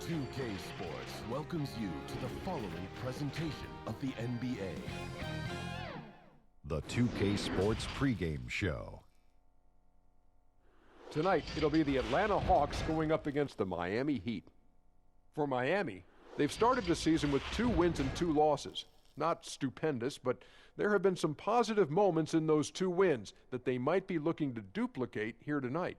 2K Sports welcomes you to the following presentation of the NBA. The 2K Sports pregame show. Tonight, it'll be the Atlanta Hawks going up against the Miami Heat. For Miami, they've started the season with 2 wins and 2 losses. Not stupendous, but there have been some positive moments in those 2 wins that they might be looking to duplicate here tonight.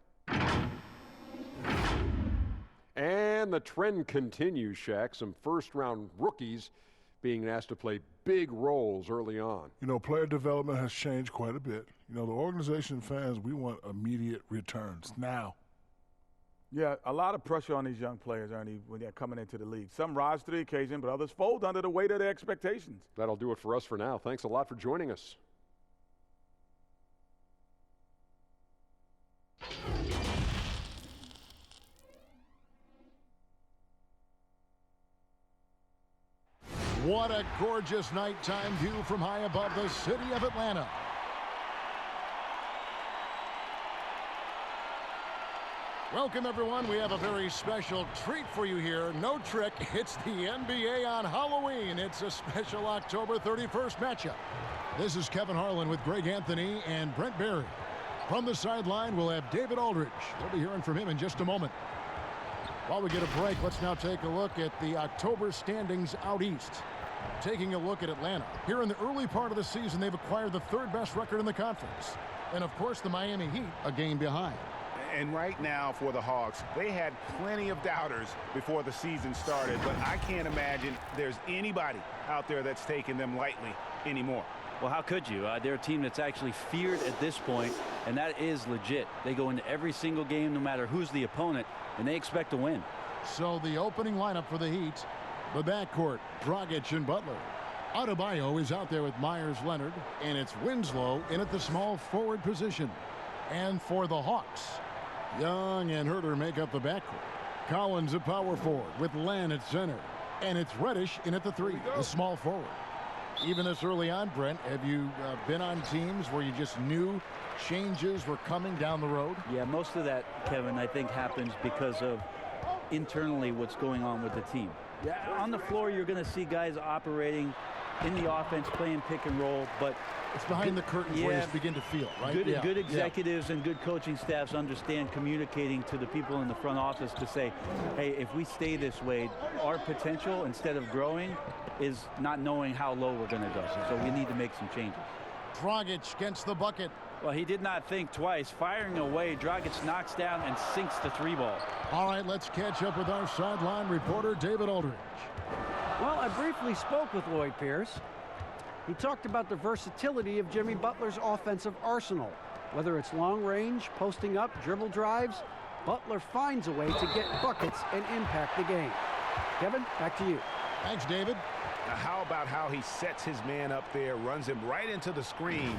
And the trend continues, Shaq. Some first-round rookies being asked to play big roles early on. You know, player development has changed quite a bit. You know, the organization fans, we want immediate returns now. Yeah, a lot of pressure on these young players, Ernie, when they're coming into the league. Some rise to the occasion, but others fold under the weight of their expectations. That'll do it for us for now. Thanks a lot for joining us. What a gorgeous nighttime view from high above the city of Atlanta. Welcome, everyone. We have a very special treat for you here. No trick, it's the NBA on Halloween. It's a special October 31st matchup. This is Kevin Harlan with Greg Anthony and Brent Barry. From the sideline, we'll have David Aldridge. We'll be hearing from him in just a moment. While we get a break, let's now take a look at the October standings out east. Taking a look at Atlanta. Here in the early part of the season, they've acquired the 3rd best record in the conference. And, of course, the Miami Heat a game behind. And right now for the Hawks, they had plenty of doubters before the season started, but I can't imagine there's anybody out there that's taking them lightly anymore. Well, how could you? They're a team that's actually feared at this point, and that is legit. They go into every single game, no matter who's the opponent, and they expect to win. So the opening lineup for the Heat, the backcourt, Dragic and Butler. Adebayo is out there with Myers-Leonard, and it's Winslow in at the small forward position. And for the Hawks, Young and Herter make up the backcourt. Collins at power forward with Len at center. And it's Reddish in at the 3, the small forward. Even this early on, Brent, have you been on teams where you just knew changes were coming down the road? Yeah, most of that, Kevin, I think happens because of internally what's going on with the team. Yeah, on the floor, you're going to see guys operating in the offense, playing pick and roll, but it's behind the curtains where you begin to feel, right? Good executives and good coaching staffs understand communicating to the people in the front office to say, hey, if we stay this way, our potential, instead of growing, is not knowing how low we're going to go. So we need to make some changes. Dragic against the bucket. Well, he did not think twice. Firing away, Dragic knocks down and sinks the 3-ball. All right, let's catch up with our sideline reporter, David Aldridge. Well, I briefly spoke with Lloyd Pierce. He talked about the versatility of Jimmy Butler's offensive arsenal. Whether it's long range, posting up, dribble drives, Butler finds a way to get buckets and impact the game. Kevin, back to you. Thanks, David. Now, how about how he sets his man up there, runs him right into the screen,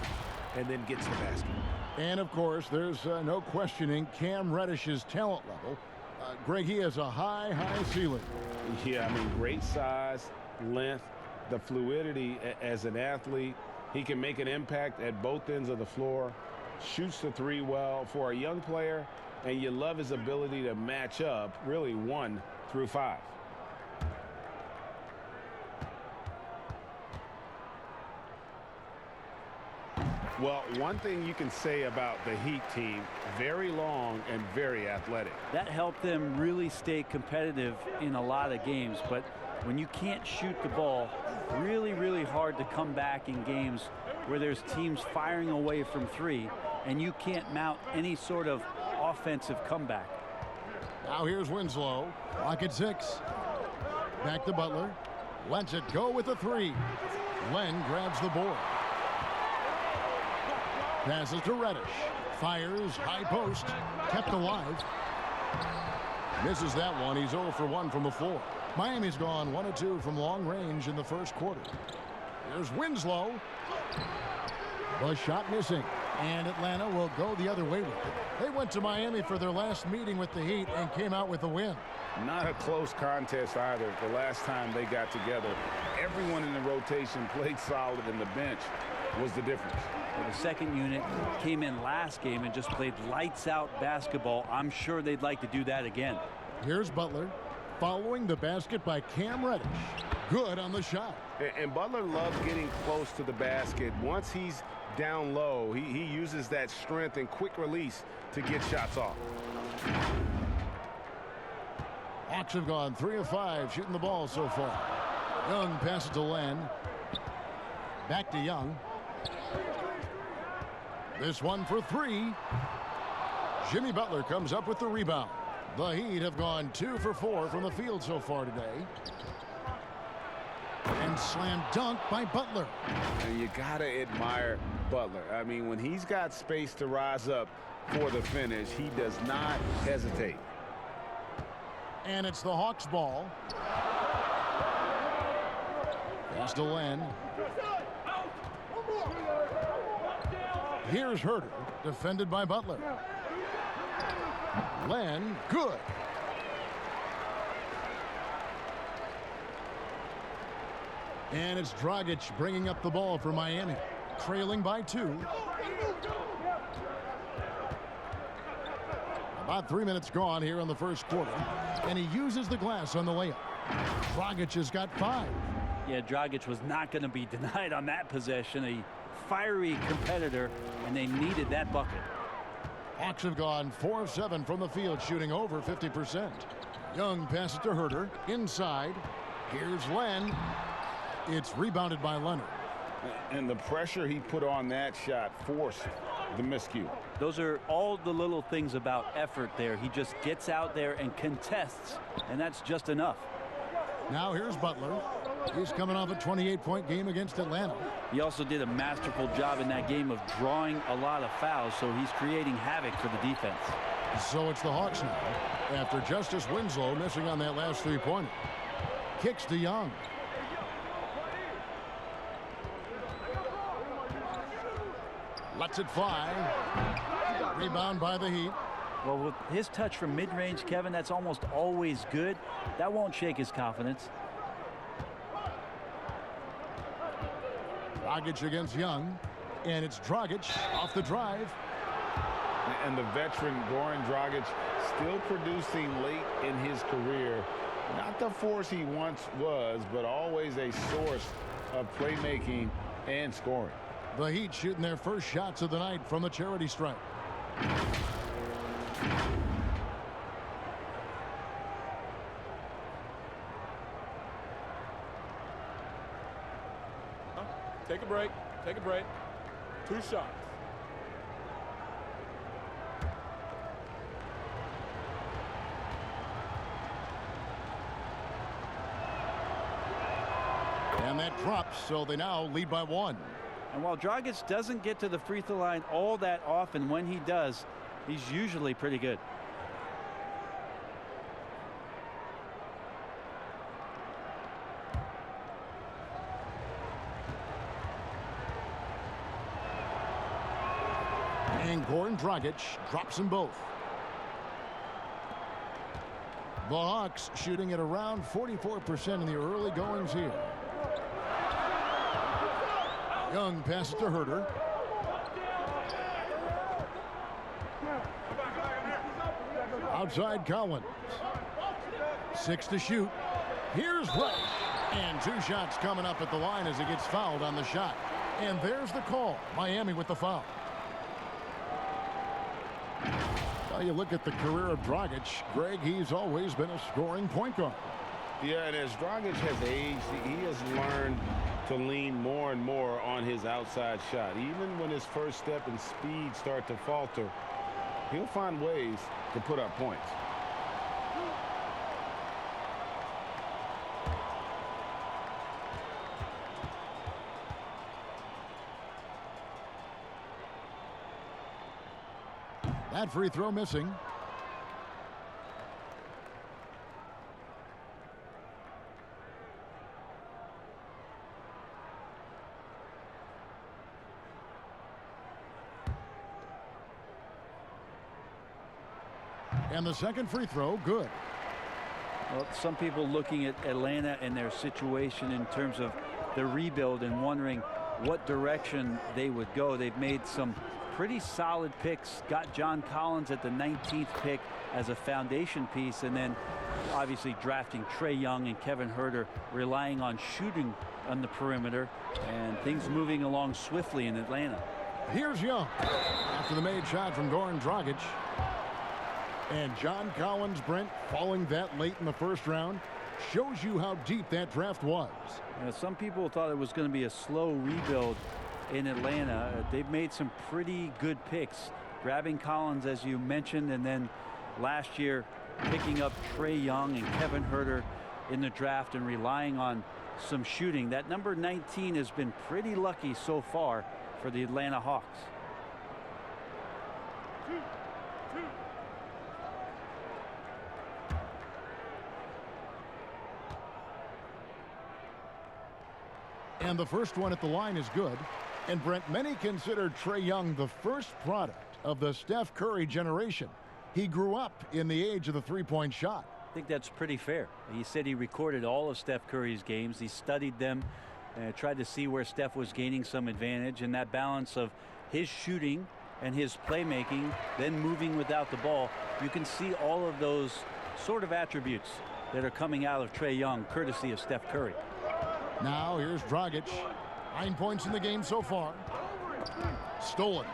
and then gets the basket? And, of course, there's no questioning Cam Reddish's talent level. Greg, he has a high ceiling. Yeah, I mean, great size, length, the fluidity as an athlete. He can make an impact at both ends of the floor, shoots the 3 well for a young player, and you love his ability to match up really 1 through 5. Well, one thing you can say about the Heat team, very long and very athletic. That helped them really stay competitive in a lot of games, but when you can't shoot the ball, really hard to come back in games where there's teams firing away from 3 and you can't mount any sort of offensive comeback. Now here's Winslow, pocket 6. Back to Butler, lets it go with the 3. Len grabs the board. Passes to Reddish. Fires, high post, kept alive. Misses that one. He's 0 for 1 from the floor. Miami's gone 1 of 2 from long range in the first quarter. Here's Winslow. The shot missing. And Atlanta will go the other way with it. They went to Miami for their last meeting with the Heat and came out with a win. Not a close contest either. The last time they got together, everyone in the rotation played solid, and the bench was the difference. Well, the second unit came in last game and just played lights out basketball. I'm sure they'd like to do that again. Here's Butler. following the basket by Cam Reddish. Good on the shot. And Butler loves getting close to the basket. Once he's down low, he uses that strength and quick release to get shots off. Hawks have gone 3 of 5 shooting the ball so far. Young passes to Len. Back to Young. This one for 3. Jimmy Butler comes up with the rebound. The Heat have gone 2 for 4 from the field so far today. And slam dunk by Butler. And you gotta admire Butler. I mean, when he's got space to rise up for the finish, he does not hesitate. And it's the Hawks ball. Pass to Len. Here's Herter, defended by Butler. Len, good. And it's Dragic bringing up the ball for Miami, trailing by 2. About 3 minutes gone here in the first quarter, and he uses the glass on the layup. Dragic has got 5. Yeah, Dragic was not going to be denied on that possession. A fiery competitor, and they needed that bucket. Hawks have gone 4 of 7 from the field, shooting over 50%. Young passes to Herter, inside. Here's Len. It's rebounded by Leonard. And the pressure he put on that shot forced the miscue. Those are all the little things about effort there. He just gets out there and contests, and that's just enough. Now here's Butler. He's coming off a 28-point game against Atlanta. He also did a masterful job in that game of drawing a lot of fouls, so he's creating havoc for the defense. So it's the Hawks now, after Justice Winslow missing on that last three-pointer. Kicks to Young. Lets it fly. Rebound by the Heat. Well, with his touch from mid-range, Kevin, that's almost always good. That won't shake his confidence. Dragic against Young. And it's Dragic off the drive. And the veteran Goran Dragic still producing late in his career. Not the force he once was, but always a source of playmaking and scoring. The Heat shooting their first shots of the night from the charity stripe. Take a break. Take a break. 2 shots. And that drops, so they now lead by 1. And while Dragic doesn't get to the free throw line all that often, when he does, he's usually pretty good. And Goran Dragic drops them both. The Hawks shooting at around 44% in the early goings here. Young passes to Herter. Outside Collins. 6 to shoot. Here's Reddish. And 2 shots coming up at the line as he gets fouled on the shot. And there's the call. Miami with the foul. Now you look at the career of Dragic. Greg, he's always been a scoring point guard. Yeah, and as Dragic has aged, he has learned to lean more and more on his outside shot. Even when his first step and speed start to falter, he'll find ways to put up points. That free throw missing. And the second free throw, good. Well, some people looking at Atlanta and their situation in terms of the rebuild and wondering what direction they would go. They've made some pretty solid picks. Got John Collins at the 19th pick as a foundation piece, and then obviously drafting Trae Young and Kevin Huerter, relying on shooting on the perimeter, and things moving along swiftly in Atlanta. Here's Young after the made shot from Goran Dragic. And John Collins, Brent, falling that late in the first round shows you how deep that draft was. Some people thought it was going to be a slow rebuild in Atlanta. They've made some pretty good picks, grabbing Collins, as you mentioned, and then last year picking up Trae Young and Kevin Huerter in the draft and relying on some shooting. That number 19 has been pretty lucky so far for the Atlanta Hawks. And the first one at the line is good. And Brent, many consider Trae Young the first product of the Steph Curry generation. He grew up in the age of the three-point shot. I think that's pretty fair. He said he recorded all of Steph Curry's games. He studied them and tried to see where Steph was gaining some advantage, and that balance of his shooting and his playmaking, then moving without the ball. You can see all of those sort of attributes that are coming out of Trae Young, courtesy of Steph Curry. Now here's Dragic. 9 points in the game so far. Stolen.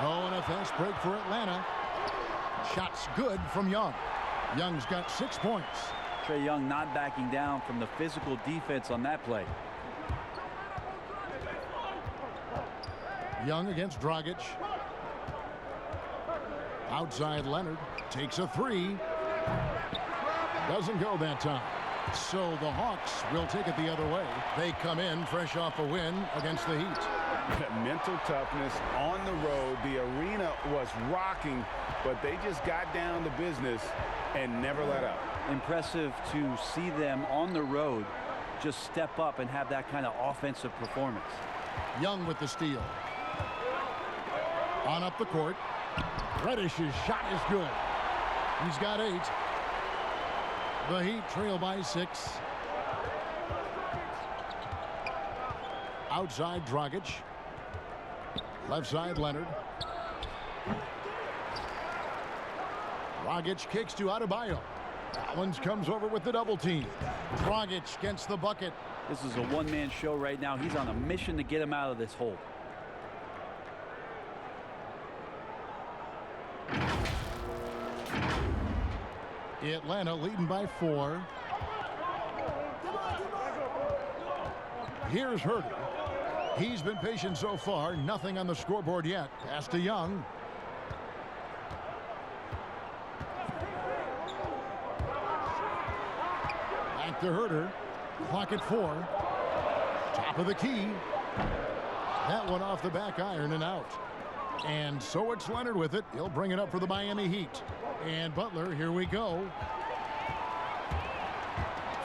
Oh, and a fast break for Atlanta. Shots good from Young. Young's got 6 points. Trae Young not backing down from the physical defense on that play. Young against Dragic. Outside Leonard. Takes a three. Doesn't go that time. So the Hawks will take it the other way. They come in fresh off a win against the Heat. Mental toughness on the road. The arena was rocking, but they just got down to business and never let up. Impressive to see them on the road just step up and have that kind of offensive performance. Young with the steal. On up the court. Reddish's shot is good. He's got 8. The Heat trail by 6. Outside Dragic. Left side Leonard. Dragic kicks to Adebayo. Collins comes over with the double team. Dragic gets the bucket. This is a one-man show right now. He's on a mission to get him out of this hole. Atlanta leading by 4. Here's Huerter. He's been patient so far. Nothing on the scoreboard yet. Pass to Young. Back to Huerter. Clock at 4. Top of the key. That one off the back iron and out. And so it's Leonard with it. He'll bring it up for the Miami Heat. And Butler, here we go.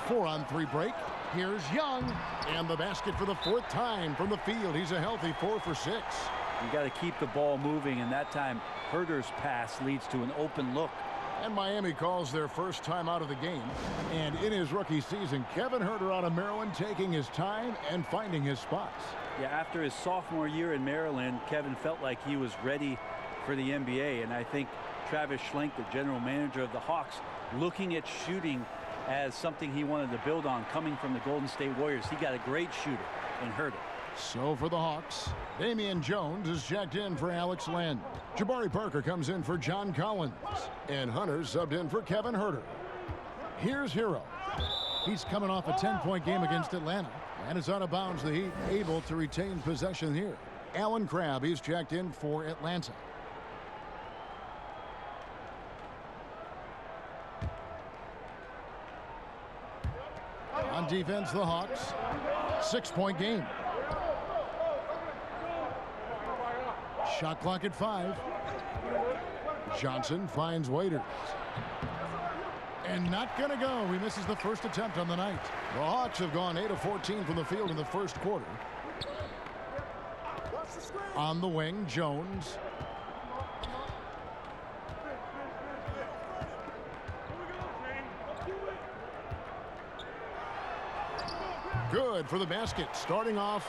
4-on-3 break. Here's Young. And the basket for the 4th time from the field. He's a healthy 4 for 6. You got to keep the ball moving, and that time Huerter's pass leads to an open look. And Miami calls their first time out of the game. And in his rookie season, Kevin Huerter out of Maryland taking his time and finding his spots. Yeah, after his sophomore year in Maryland, Kevin felt like he was ready for the NBA, and I think Travis Schlenk, the general manager of the Hawks, looking at shooting as something he wanted to build on coming from the Golden State Warriors. He got a great shooter in Huerter. So for the Hawks, Damian Jones is checked in for Alex Len. Jabari Parker comes in for John Collins. And Hunter subbed in for Kevin Huerter. Here's Hero. He's coming off a 10-point game against Atlanta. And it's out of bounds. The Heat able to retain possession here. Alan Crabb, he's checked in for Atlanta. On defense, the Hawks. 6-point game. Shot clock at 5. Johnson finds Waiters. And not going to go. He misses the first attempt on the night. The Hawks have gone 8 of 14 from the field in the first quarter. On the wing, Jones. Good for the basket. Starting off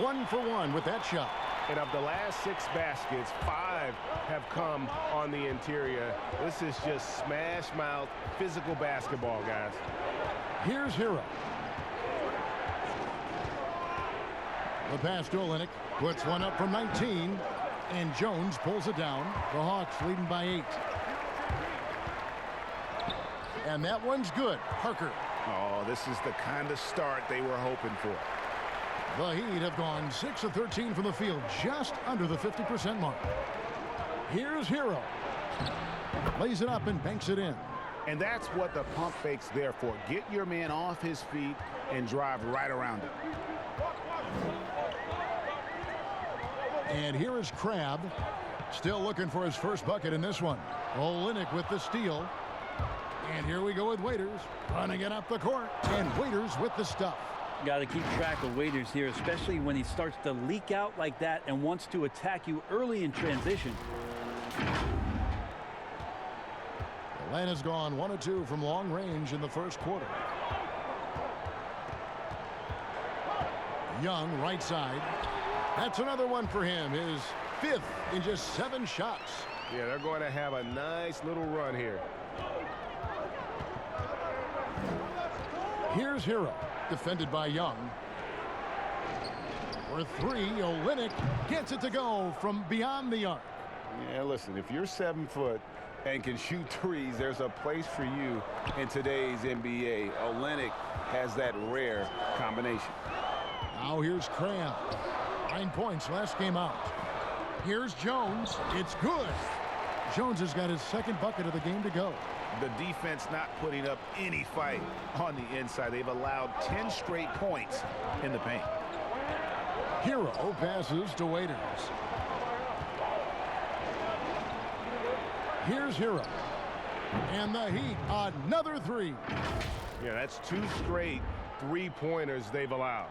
1 for 1 with that shot. And of the last 6 baskets, 5 have come on the interior. This is just smash mouth, physical basketball, guys. Here's Hero. The pass to Olynyk, puts one up from 19, and Jones pulls it down. The Hawks leading by 8. And that one's good. Parker. Oh, this is the kind of start they were hoping for. The Heat have gone 6 of 13 from the field, just under the 50% mark. Here's Hero. Lays it up and banks it in. And that's what the pump fake's there for. Get your man off his feet and drive right around it. And here is Crabbe, still looking for his first bucket in this one. Olynyk with the steal. And here we go with Waiters, running it up the court. And Waiters with the stuff. Got to keep track of Waiters here, especially when he starts to leak out like that and wants to attack you early in transition. Atlanta's gone 1 of 2 from long range in the first quarter. Young, right side. That's another one for him. His 5th in just 7 shots. Yeah, they're going to have a nice little run here. Here's Hero, defended by Young. For 3, Olynyk gets it to go from beyond the arc. Yeah, listen, if you're 7 foot and can shoot threes, there's a place for you in today's NBA. Olynyk has that rare combination. Now here's Crabbe. 9 points last game out. Here's Jones. It's good. Jones has got his 2nd bucket of the game to go. The defense not putting up any fight on the inside. They've allowed 10 straight points in the paint. Hero passes to Waiters. Here's Hero. And the Heat, another 3. Yeah, that's 2 straight 3-pointers they've allowed.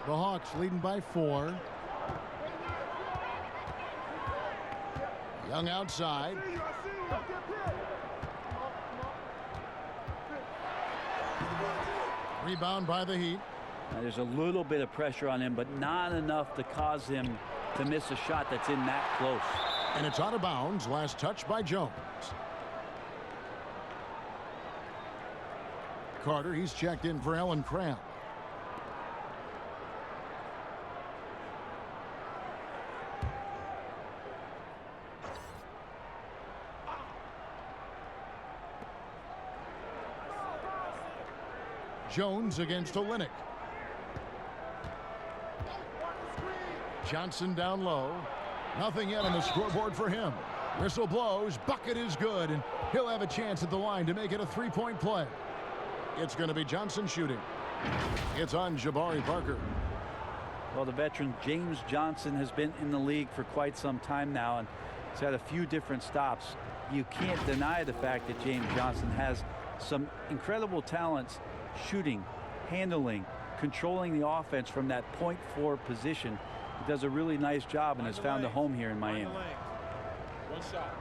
The Hawks leading by 4. Young outside. Rebound by the Heat. Now, there's a little bit of pressure on him, but not enough to cause him to miss a shot that's in that close. And it's out of bounds. Last touch by Jones. Carter, he's checked in for Ellen Crabbe. Jones against Olynyk. Johnson down low. Nothing yet on the scoreboard for him. Whistle blows. Bucket is good, and he'll have a chance at the line to make it a 3-point play. It's going to be Johnson shooting. It's on Jabari Parker. Well, the veteran James Johnson has been in the league for quite some time now, and he's had a few different stops. You can't deny the fact that James Johnson has some incredible talents shooting, handling, controlling the offense from that point forward position. He does a really nice job and has found a home here in Miami. One shot.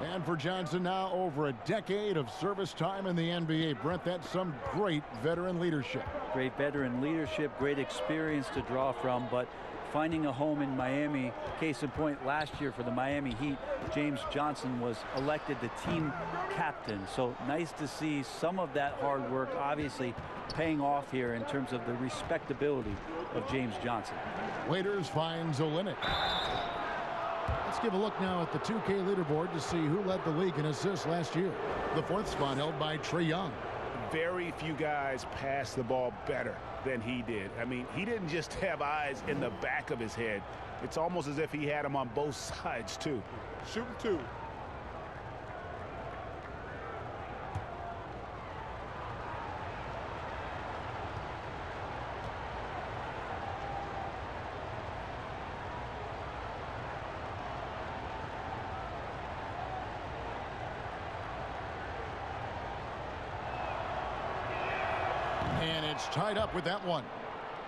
And for Johnson now, over a decade of service time in the NBA. Brent, that's some great veteran leadership. Great veteran leadership, great experience to draw from, but finding a home in Miami. Case in point, last year for the Miami Heat, James Johnson was elected the team captain. So nice to see some of that hard work obviously paying off here in terms of the respectability of James Johnson. Waiters finds Olynyk. Let's give a look now at the 2K leaderboard to see who led the league in assists last year. The 4th spot held by Trae Young. Very few guys pass the ball better than he did. I mean, he didn't just have eyes in the back of his head. It's almost as if he had them on both sides, too. Shooting 2. And It's tied up with that one.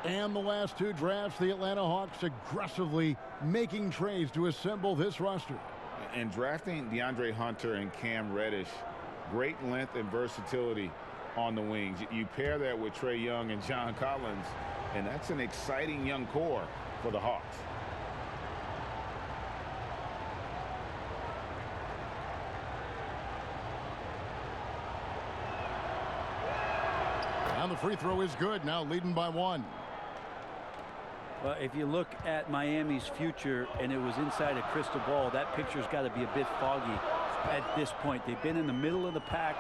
And the last two drafts, the Atlanta Hawks aggressively making trades to assemble this roster. And drafting DeAndre Hunter and Cam Reddish, great length and versatility on the wings. You pair that with Trae Young and John Collins, and that's an exciting young core for the Hawks. And the free throw is good, now leading by 1. Well, if you look at Miami's future and it was inside a crystal ball, that picture's got to be a bit foggy at this point. They've been in the middle of the pack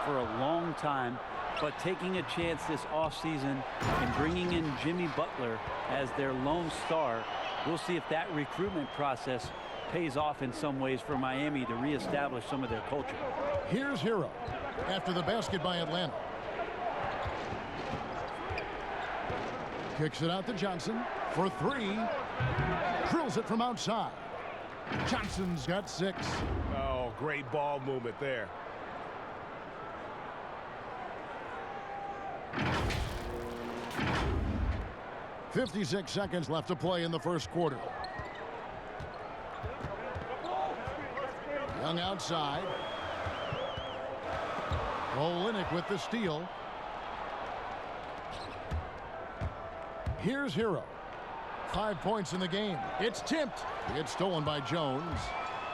for a long time, but taking a chance this offseason and bringing in Jimmy Butler as their lone star, we'll see if that recruitment process pays off in some ways for Miami to reestablish some of their culture. Here's Hero after the basket by Atlanta. Kicks it out to Johnson for 3. Drills it from outside. Johnson's got 6. Oh, great ball movement there. .56 seconds left to play in the first quarter. Young outside. Olynyk with the steal. Here's Hero. 5 points in the game. It's tipped. It's stolen by Jones.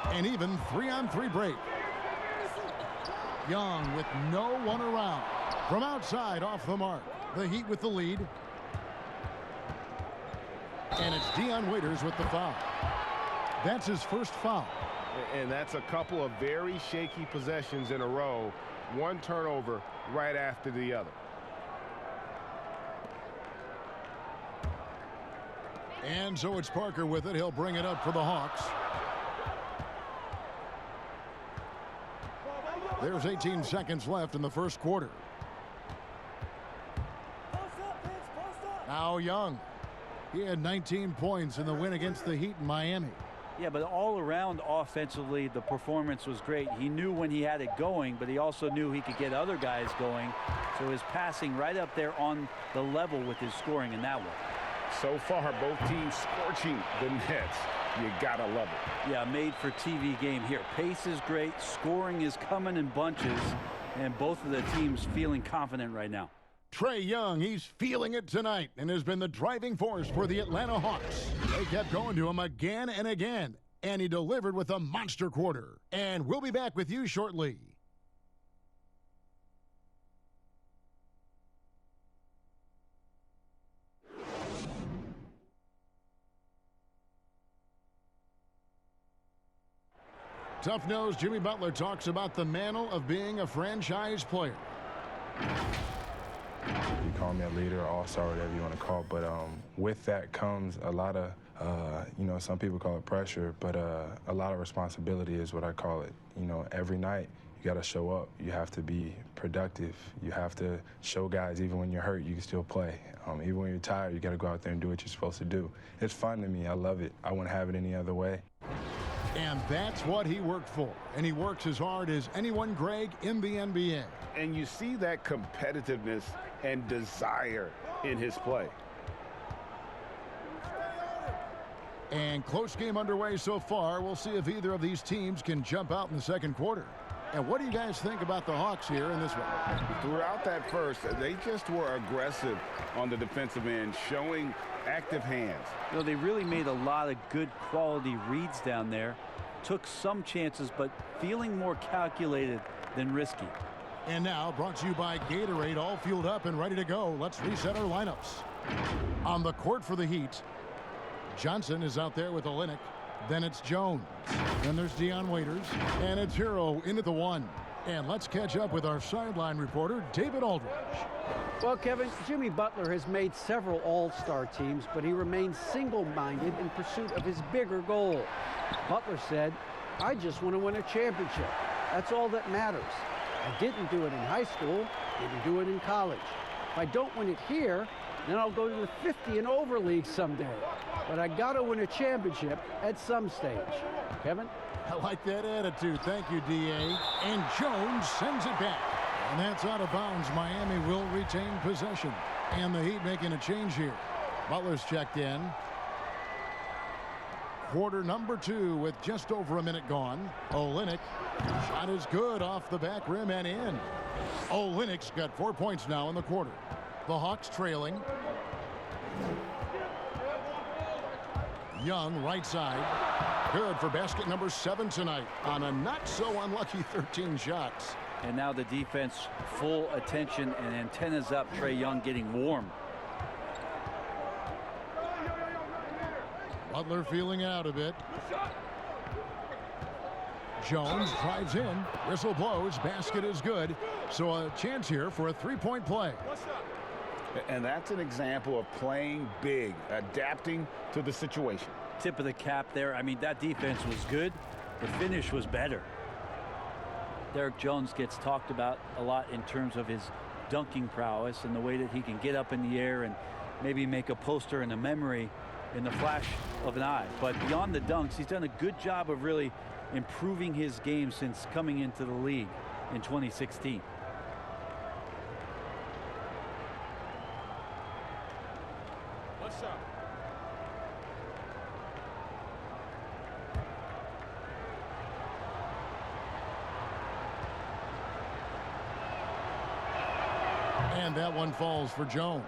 An even 3-on-3 break. Young with no one around. From outside off the mark. The Heat with the lead. And it's Dion Waiters with the foul. That's his first foul. And that's a couple of very shaky possessions in a row. One turnover right after the other. And so it's Parker with it. He'll bring it up for the Hawks. There's 18 seconds left in the first quarter. Now Young. He had 19 points in the win against the Heat in Miami. Yeah, but all around offensively, the performance was great. He knew when he had it going, but he also knew he could get other guys going. So his passing right up there on the level with his scoring in that one. So far, both teams scorching the Nets. You gotta love it. Yeah, made for TV game here. Pace is great. Scoring is coming in bunches. And both of the teams feeling confident right now. Trae Young, he's feeling it tonight and has been the driving force for the Atlanta Hawks. They kept going to him again and again, and he delivered with a monster quarter. And we'll be back with you shortly. Tough-nosed Jimmy Butler talks about the mantle of being a franchise player. You call me a leader, all-star, whatever you want to call it, but with that comes a lot of, some people call it pressure, but a lot of responsibility is what I call it. You know, every night you got to show up. You have to be productive. You have to show guys even when you're hurt, you can still play. Even when you're tired, you got to go out there and do what you're supposed to do. It's fun to me. I love it. I wouldn't have it any other way. And that's what he worked for. And he works as hard as anyone, Greg, in the NBA. And you see that competitiveness and desire in his play. And close game underway so far. We'll see if either of these teams can jump out in the second quarter. And what do you guys think about the Hawks here in this one? Throughout that first, they just were aggressive on the defensive end, showing active hands. You know, they really made a lot of good quality reads down there. Took some chances, but feeling more calculated than risky. And now, brought to you by Gatorade, all fueled up and ready to go. Let's reset our lineups. On the court for the Heat, Johnson is out there with Olynyk. Then it's Jones. Then there's Dion Waiters. And it's Hero into the 1. And let's catch up with our sideline reporter, David Aldridge. Well, Kevin, Jimmy Butler has made several all-star teams, but he remains single-minded in pursuit of his bigger goal. Butler said, "I just want to win a championship. That's all that matters. I didn't do it in high school, didn't do it in college. If I don't win it here, then I'll go to the 50 and over league someday. But I got to win a championship at some stage." Kevin? I like that attitude. Thank you, D.A. And Jones sends it back. And that's out of bounds. Miami will retain possession. And the Heat making a change here. Butler's checked in. Quarter number 2 with just over a minute gone. Olynyk, shot is good off the back rim and in. Olynyk's got 4 points now in the quarter. The Hawks trailing. Young, right side. Good for basket number 7 tonight on a not so unlucky 13 shots. And now the defense full attention and antennas up. Trae Young getting warm. Butler feeling out a bit. Jones drives in. Whistle blows. Basket is good. So a chance here for a three-point play. And that's an example of playing big, adapting to the situation. Tip of the cap there. I mean, that defense was good. The finish was better. Derek Jones gets talked about a lot in terms of his dunking prowess and the way that he can get up in the air and maybe make a poster and a memory in the flash of an eye. But beyond the dunks, he's done a good job of really improving his game since coming into the league in 2016. What's up? And that one falls for Jones.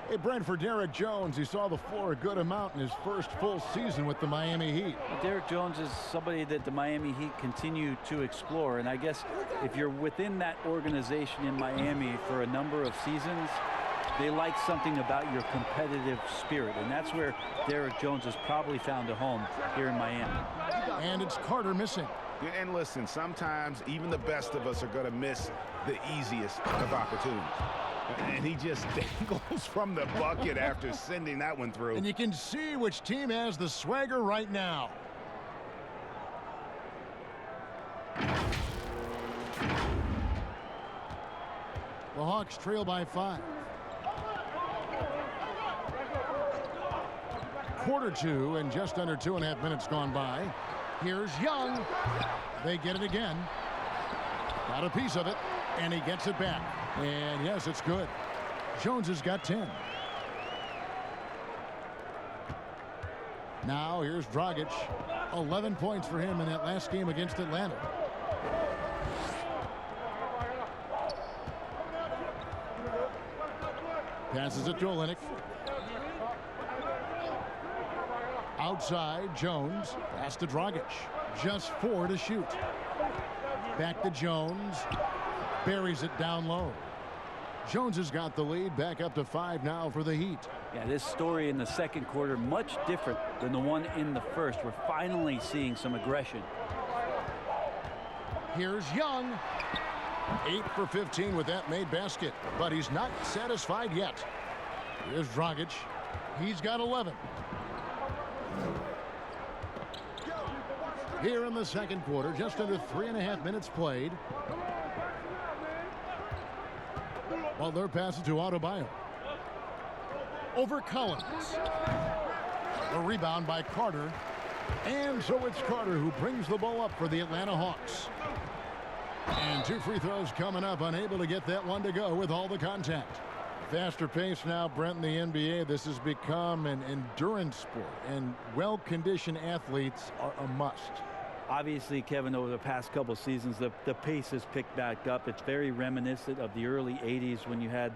Hey, Brent, for Derek Jones, he saw the floor a good amount in his first full season with the Miami Heat. Derek Jones is somebody that the Miami Heat continue to explore. And I guess if you're within that organization in Miami for a number of seasons, they like something about your competitive spirit. And that's where Derek Jones has probably found a home here in Miami. And it's Carter missing. And listen, sometimes even the best of us are going to miss the easiest of opportunities. And he just dangles from the bucket after sending that one through. And you can see which team has the swagger right now. The Hawks trail by 5. Quarter 2 and just under 2.5 minutes gone by. Here's Young. They get it again. Got a piece of it, and he gets it back. And yes, it's good. Jones has got 10. Now here's Dragic. 11 points for him in that last game against Atlanta. Passes it to Olynyk. Outside, Jones. Pass to Dragic. Just 4 to shoot. Back to Jones. Buries it down low. Jones has got the lead, back up to 5 now for the Heat. Yeah, this story in the second quarter much different than the one in the first. We're finally seeing some aggression. Here's Young. 8 for 15 with that made basket, but he's not satisfied yet. Here's Dragic. He's got 11. Here in the second quarter, just under 3.5 minutes played. Butler passes to Adebayo. Over Collins. A rebound by Carter. And so it's Carter who brings the ball up for the Atlanta Hawks. And 2 free throws coming up, unable to get that one to go with all the contact. Faster pace now, Brent, in the NBA. This has become an endurance sport, and well-conditioned athletes are a must. Obviously, Kevin, over the past couple seasons, the pace has picked back up. It's very reminiscent of the early 80s when you had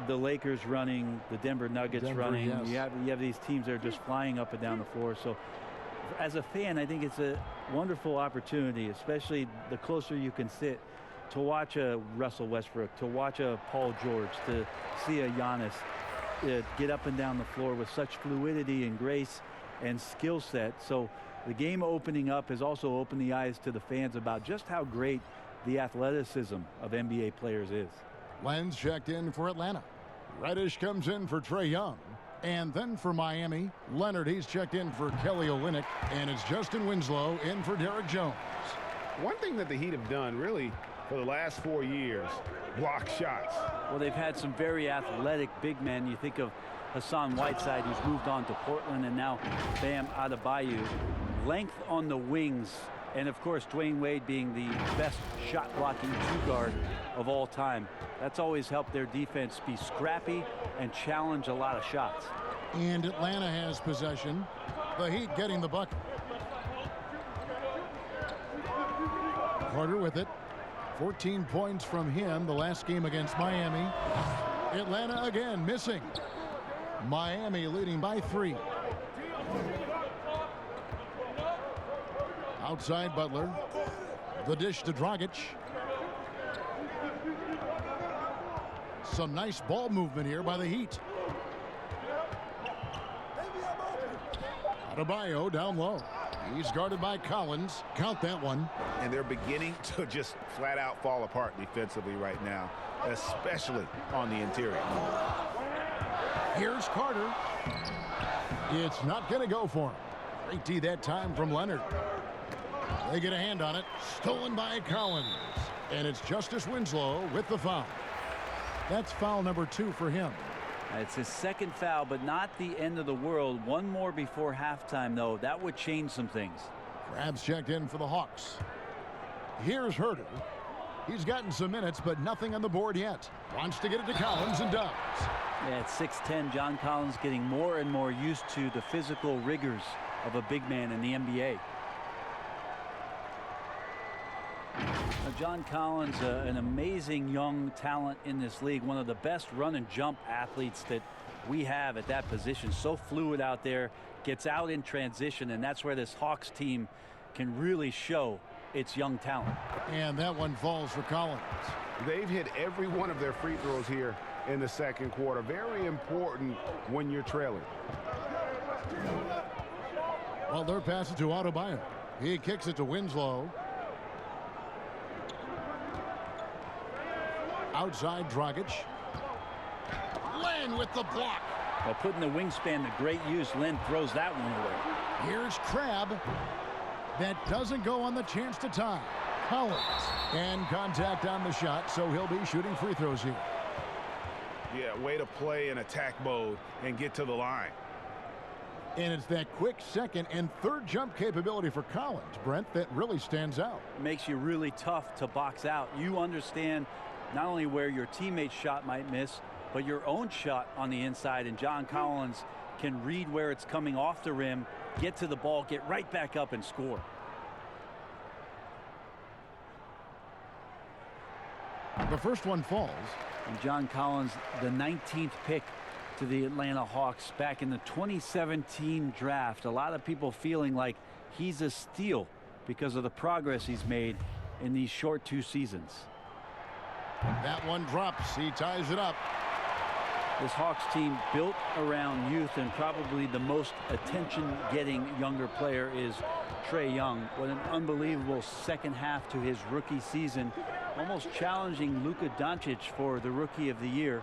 the Lakers running, the Denver Nuggets running. Yes. You have these teams that are just flying up and down the floor. So as a fan, I think it's a wonderful opportunity, especially the closer you can sit, to watch a Russell Westbrook, to watch a Paul George, to see a Giannis get up and down the floor with such fluidity and grace and skill set. So the game opening up has also opened the eyes to the fans about just how great the athleticism of NBA players is. Lenz checked in for Atlanta. Reddish comes in for Trae Young. And then for Miami, Leonard, he's checked in for Kelly Olynyk. And it's Justin Winslow in for Derek Jones. One thing that the Heat have done really for the last 4 years, block shots. Well, they've had some very athletic big men. You think of Hassan Whiteside, who's moved on to Portland, and now Bam Adebayo. Length on the wings And of course, Dwayne Wade being the best shot blocking two-guard of all time. That's always helped their defense be scrappy and challenge a lot of shots. And Atlanta has possession. The Heat getting the bucket. Carter with it. 14 points from him the last game against Miami. Atlanta again missing. Miami leading by 3. Outside Butler. The dish to Dragic. Some nice ball movement here by the Heat. Adebayo down low. He's guarded by Collins. Count that one. And they're beginning to just flat out fall apart defensively right now, especially on the interior. Here's Carter. It's not going to go for him. Great D that time from Leonard. They get a hand on it. Stolen by Collins. And it's Justice Winslow with the foul. That's foul number 2 for him. It's his second foul, but not the end of the world. One more before halftime, though. That would change some things. Crabs checked in for the Hawks. Here's Herter. He's gotten some minutes, but nothing on the board yet. Wants to get it to Collins and does. Yeah, at 6'10", John Collins getting more and more used to the physical rigors of a big man in the NBA. Now, John Collins, an amazing young talent in this league, one of the best run and jump athletes that we have at that position. So fluid out there, gets out in transition, and that's where this Hawks team can really show its young talent. And that one falls for Collins. They've hit every one of their free throws here in the second quarter. Very important when you're trailing. Well, they're passing to Adebayo. He kicks it to Winslow. Outside Dragic. Len with the block. Well, putting the wingspan to great use, Len throws that one away. Here's Crab. That doesn't go on the chance to tie. Collins. And contact on the shot, so he'll be shooting free throws here. Yeah, way to play in attack mode and get to the line. And it's that quick second and third jump capability for Collins, Brent, that really stands out. Makes you really tough to box out. You understand not only where your teammate's shot might miss, but your own shot on the inside. And John Collins can read where it's coming off the rim, get to the ball, get right back up and score. The first one falls. And John Collins, the 19th pick to the Atlanta Hawks back in the 2017 draft. A lot of people feeling like he's a steal because of the progress he's made in these short 2 seasons. That one drops. He ties it up. This Hawks team built around youth, and probably the most attention-getting younger player is Trae Young. What an unbelievable second half to his rookie season, almost challenging Luka Doncic for the Rookie of the Year.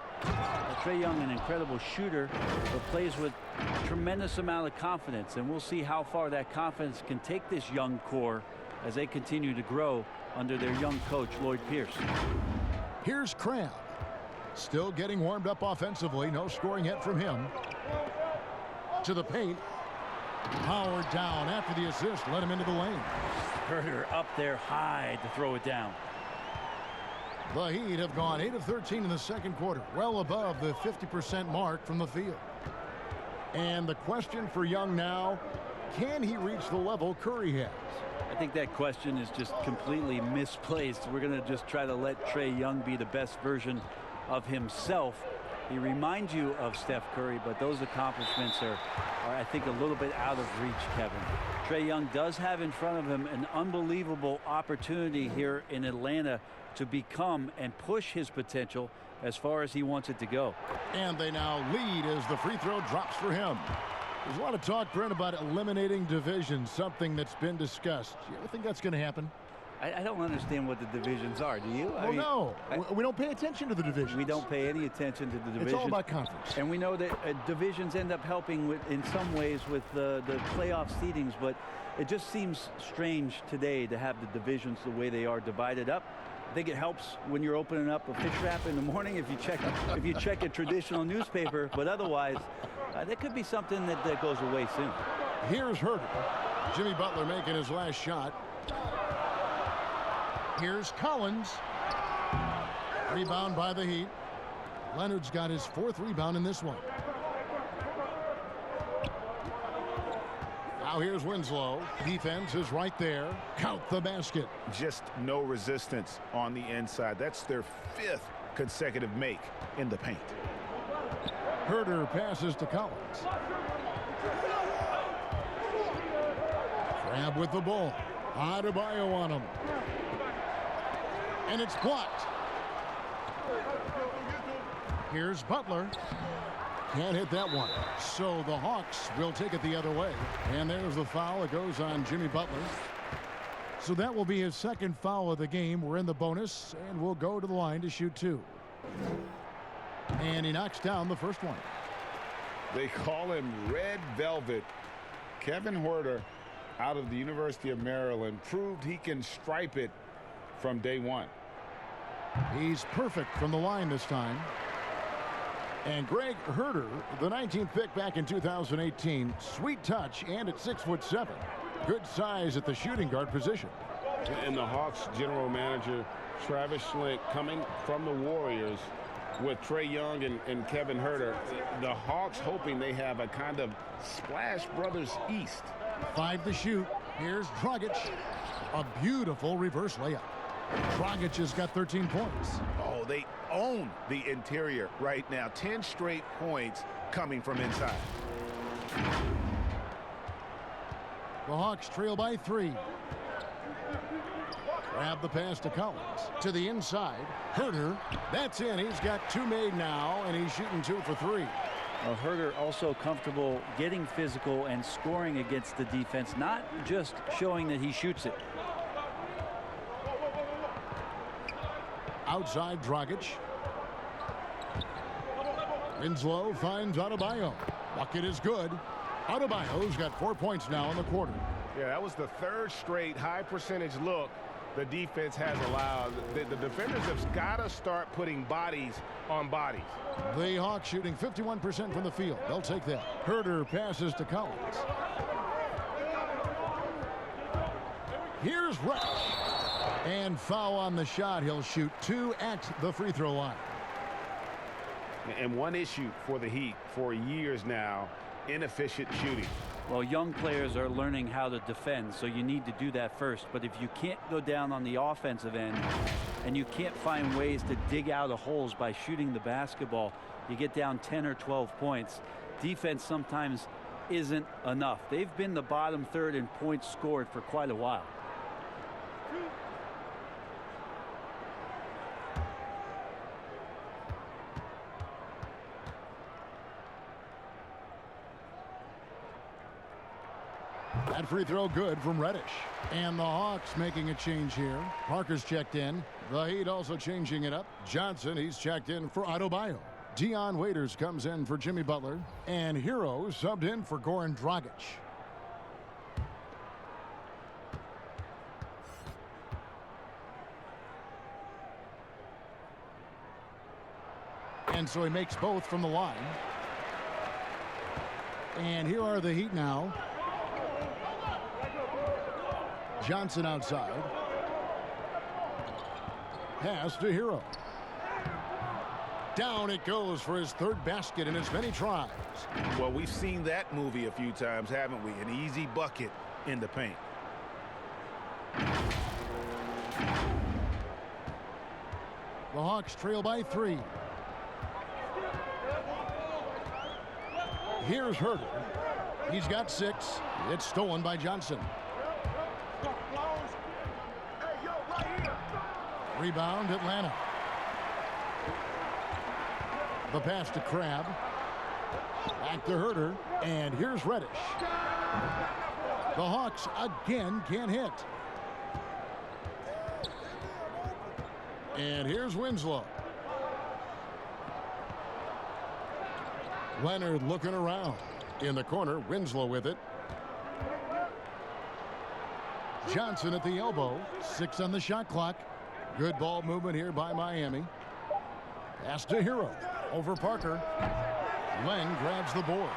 Trae Young, an incredible shooter, but plays with a tremendous amount of confidence, and we'll see how far that confidence can take this young core as they continue to grow under their young coach, Lloyd Pierce. Here's Crab. Still getting warmed up offensively. No scoring yet from him. To the paint. Howard down after the assist. Let him into the lane. Herter up there high to throw it down. The Heat have gone 8 of 13 in the second quarter. Well above the 50% mark from the field. And the question for Young now, can he reach the level Curry has? I think that question is just completely misplaced. We're going to just try to let Trae Young be the best version of himself. He reminds you of Steph Curry, but those accomplishments are I think, a little bit out of reach, Kevin. Trae Young does have in front of him an unbelievable opportunity here in Atlanta to become and push his potential as far as he wants it to go. And they now lead as the free throw drops for him. There's a lot of talk, Brent, about eliminating divisions, something that's been discussed. Do you ever think that's going to happen? I don't understand what the divisions are. Do you? Well, no. We don't pay attention to the divisions. We don't pay any attention to the divisions. It's all about conference. And we know that divisions end up helping in some ways with the playoff seedings, but it just seems strange today to have the divisions the way they are divided up. I think it helps when you're opening up a fish wrap in the morning if you check a traditional newspaper, but otherwise that could be something that goes away soon. Here's Herter. Jimmy Butler making his last shot. Here's Collins. Rebound by the Heat. Leonard's got his 4th rebound in this one. Now here's Winslow. Defense is right there. Count the basket. Just no resistance on the inside. That's their 5th consecutive make in the paint. Herter passes to Collins. Crab with the ball. Adebayo on him. And it's blocked. Here's Butler. Can't hit that one. So the Hawks will take it the other way. And there's the foul. It goes on Jimmy Butler. So that will be his 2nd foul of the game. We're in the bonus, and we'll go to the line to shoot 2. And he knocks down the first one. They call him Red Velvet. Kevin Huerter, out of the University of Maryland, proved he can stripe it from day one. He's perfect from the line this time. And Greg Herter, the 19th pick back in 2018, sweet touch and at 6'7". Good size at the shooting guard position. And the Hawks general manager, Travis Schlenk, coming from the Warriors with Trae Young and Kevin Huerter. The Hawks hoping they have a kind of Splash Brothers East. 5 to shoot. Here's Dragic. A beautiful reverse layup. Dragic has got 13 points. Oh, they own the interior right now. 10 straight points coming from inside. The Hawks trail by 3. Grab the pass to Collins. To the inside. Herter. That's in. He's got 2 made now, and he's shooting 2 for 3. Well, Herter also comfortable getting physical and scoring against the defense, not just showing that he shoots it. Outside Dragic. Winslow finds Adebayo. Bucket is good. Adebayo's got 4 points now in the quarter. Yeah, that was the 3rd straight high percentage look the defense has allowed. The defenders have got to start putting bodies on bodies. The Hawks shooting 51% from the field. They'll take that. Herter passes to Collins. Here's Rush. And foul on the shot. He'll shoot 2 at the free throw line. And one issue for the Heat for years now, inefficient shooting. Well, young players are learning how to defend, so you need to do that first. But if you can't go down on the offensive end and you can't find ways to dig out of holes by shooting the basketball, you get down 10 or 12 points. Defense sometimes isn't enough. They've been the bottom 3rd in points scored for quite a while. That free throw good from Reddish. And the Hawks making a change here. Parker's checked in. The Heat also changing it up. Johnson, he's checked in for Adebayo. Dion Waiters comes in for Jimmy Butler. And Hero subbed in for Goran Dragic. And so he makes both from the line. And here are the Heat now. Johnson outside. Pass to Hero. Down it goes for his 3rd basket in as many tries. Well, we've seen that movie a few times, haven't we? An easy bucket in the paint. The Hawks trail by 3. Here's Herter. He's got 6. It's stolen by Johnson. Rebound, Atlanta. The pass to Crab. Back to Herter. And here's Reddish. The Hawks again can't hit. And here's Winslow. Leonard looking around. In the corner, Winslow with it. Johnson at the elbow. 6 on the shot clock. Good ball movement here by Miami. Pass to Hero. Over Parker. Len grabs the board.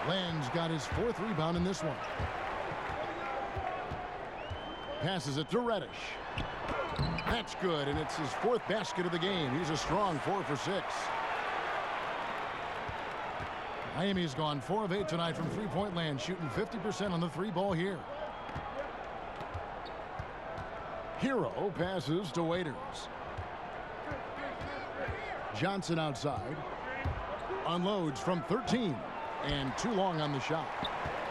Len's got his 4th rebound in this one. passes it to Reddish. That's good, and it's his 4th basket of the game. He's a strong 4 for 6. Miami's gone 4 of 8 tonight from three-point land, shooting 50% on the 3-ball here. Hero passes to Waiters. Johnson outside. Unloads from 13. And too long on the shot.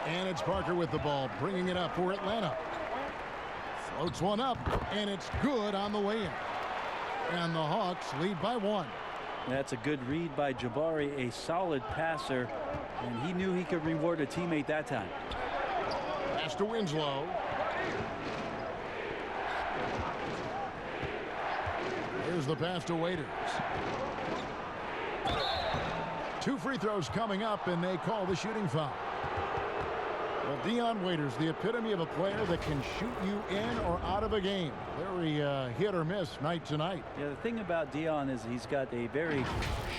And it's Parker with the ball, bringing it up for Atlanta. Floats one up, and it's good on the way in. And the Hawks lead by 1. That's a good read by Jabari, a solid passer, and he knew he could reward a teammate that time. Pass to Winslow. Here's the pass to Waiters. 2 free throws coming up, and they call the shooting foul. Well, Dion Waiters, the epitome of a player that can shoot you in or out of a game. Very hit or miss night to night. Yeah, the thing about Dion is he's got a very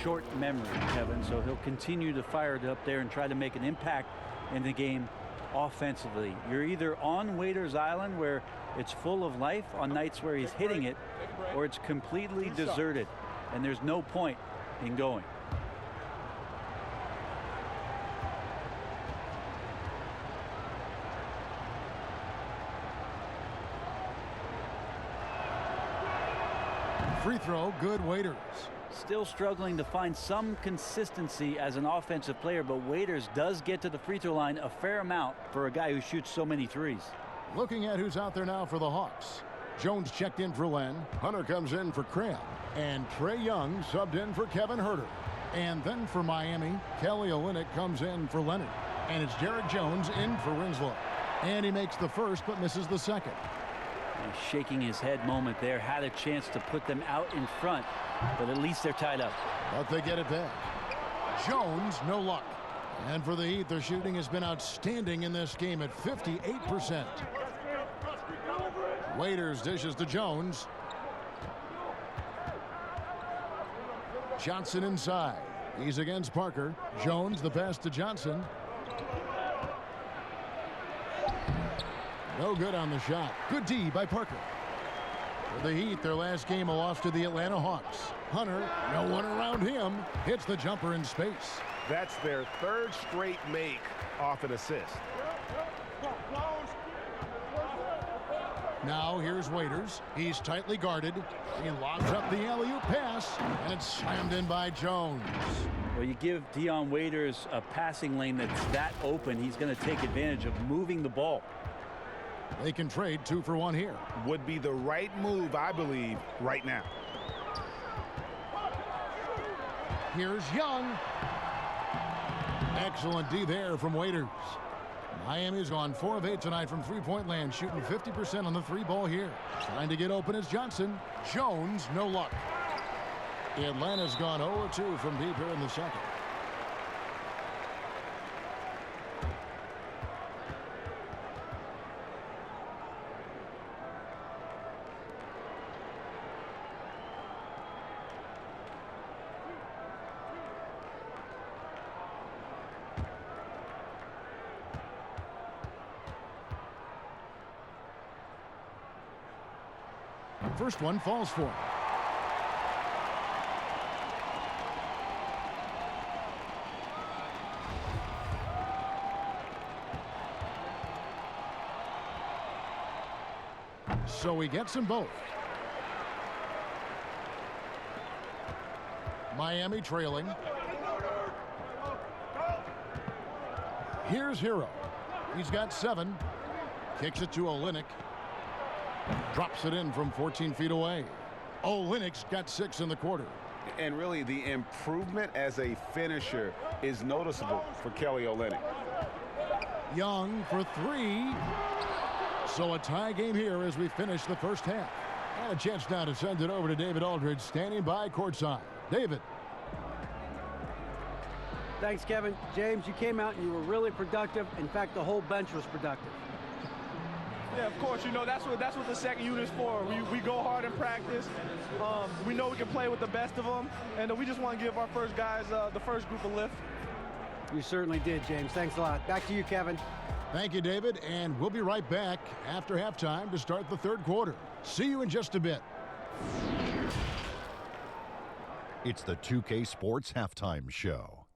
short memory, Kevin, so he'll continue to fire it up there and try to make an impact in the game offensively. You're either on Waiters Island, where it's full of life on nights where he's hitting it, or it's completely deserted, and there's no point in going. Free throw, good. Waiters. Still struggling to find some consistency as an offensive player, but Waiters does get to the free throw line a fair amount for a guy who shoots so many threes. Looking at who's out there now for the Hawks. Jones checked in for Len. Hunter comes in for Cram. And Trae Young subbed in for Kevin Huerter. And then for Miami, Kelly Olynyk comes in for Leonard. And it's Derek Jones in for Winslow. And he makes the first but misses the second. Shaking his head moment there, had a chance to put them out in front, but at least they're tied up. But they get it back. Jones, no luck. And for the Heat, their shooting has been outstanding in this game at 58%. Waiters dishes to Jones. Johnson inside. He's against Parker. Jones, the pass to Johnson. No good on the shot. Good D by Parker. For the Heat, their last game, a loss to the Atlanta Hawks. Hunter, no one around him, hits the jumper in space. That's their 3rd straight make off an assist. Now here's Waiters. He's tightly guarded. He lobs up the alley-oop pass, and it's slammed in by Jones. Well, you give Dion Waiters a passing lane that's that open, he's going to take advantage of moving the ball. They can trade 2 for 1 here. Would be the right move, I believe, right now. Here's Young. Excellent D there from Waiters. Miami's gone 4 of 8 tonight from three-point land, shooting 50% on the 3-ball here. Trying to get open is Johnson. Jones, no luck. Atlanta's gone 0-2 from deep here in the second. First one falls for him. So he gets them both. Miami trailing. Here's Hero. He's got 7. Kicks it to Olynyk. Drops it in from 14 feet away. Olynyk's got 6 in the quarter. And really, the improvement as a finisher is noticeable for Kelly Olynyk. Young for 3. So a tie game here as we finish the first half. And a chance now to send it over to David Aldridge, standing by courtside. David. Thanks, Kevin. James, you came out and you were really productive. In fact, the whole bench was productive. Yeah, of course, you know, that's what the second unit is for. We go hard in practice. We know we can play with the best of them, and we just want to give our first guys, the first group, a lift. You certainly did, James. Thanks a lot. Back to you, Kevin. Thank you, David, and we'll be right back after halftime to start the third quarter. See you in just a bit. It's the 2K Sports Halftime Show.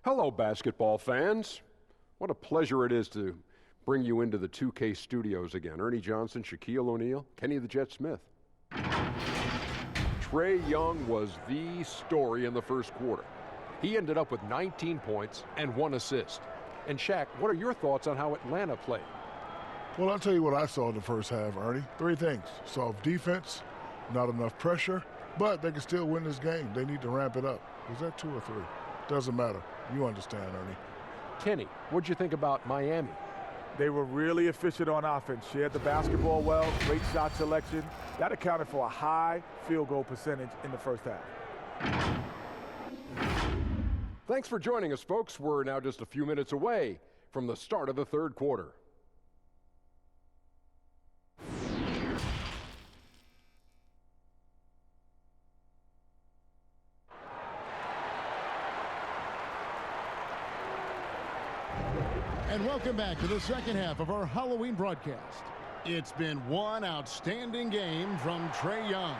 Hello, basketball fans. What a pleasure it is to bring you into the 2K studios again. Ernie Johnson, Shaquille O'Neal, Kenny the Jet Smith. Trae Young was the story in the first quarter. He ended up with 19 points and 1 assist. And Shaq, what are your thoughts on how Atlanta played? Well, I'll tell you what I saw in the first half, Ernie. 3 things. Soft defense, not enough pressure, but they can still win this game. They need to ramp it up. Was that 2 or 3? Doesn't matter. You understand, Ernie. Kenny, what'd you think about Miami? They were really efficient on offense. Shared the basketball well, great shot selection. That accounted for a high field goal percentage in the first half. Thanks for joining us, folks. We're now just a few minutes away from the start of the third quarter. And welcome back to the second half of our Halloween broadcast. It's been one outstanding game from Trae Young.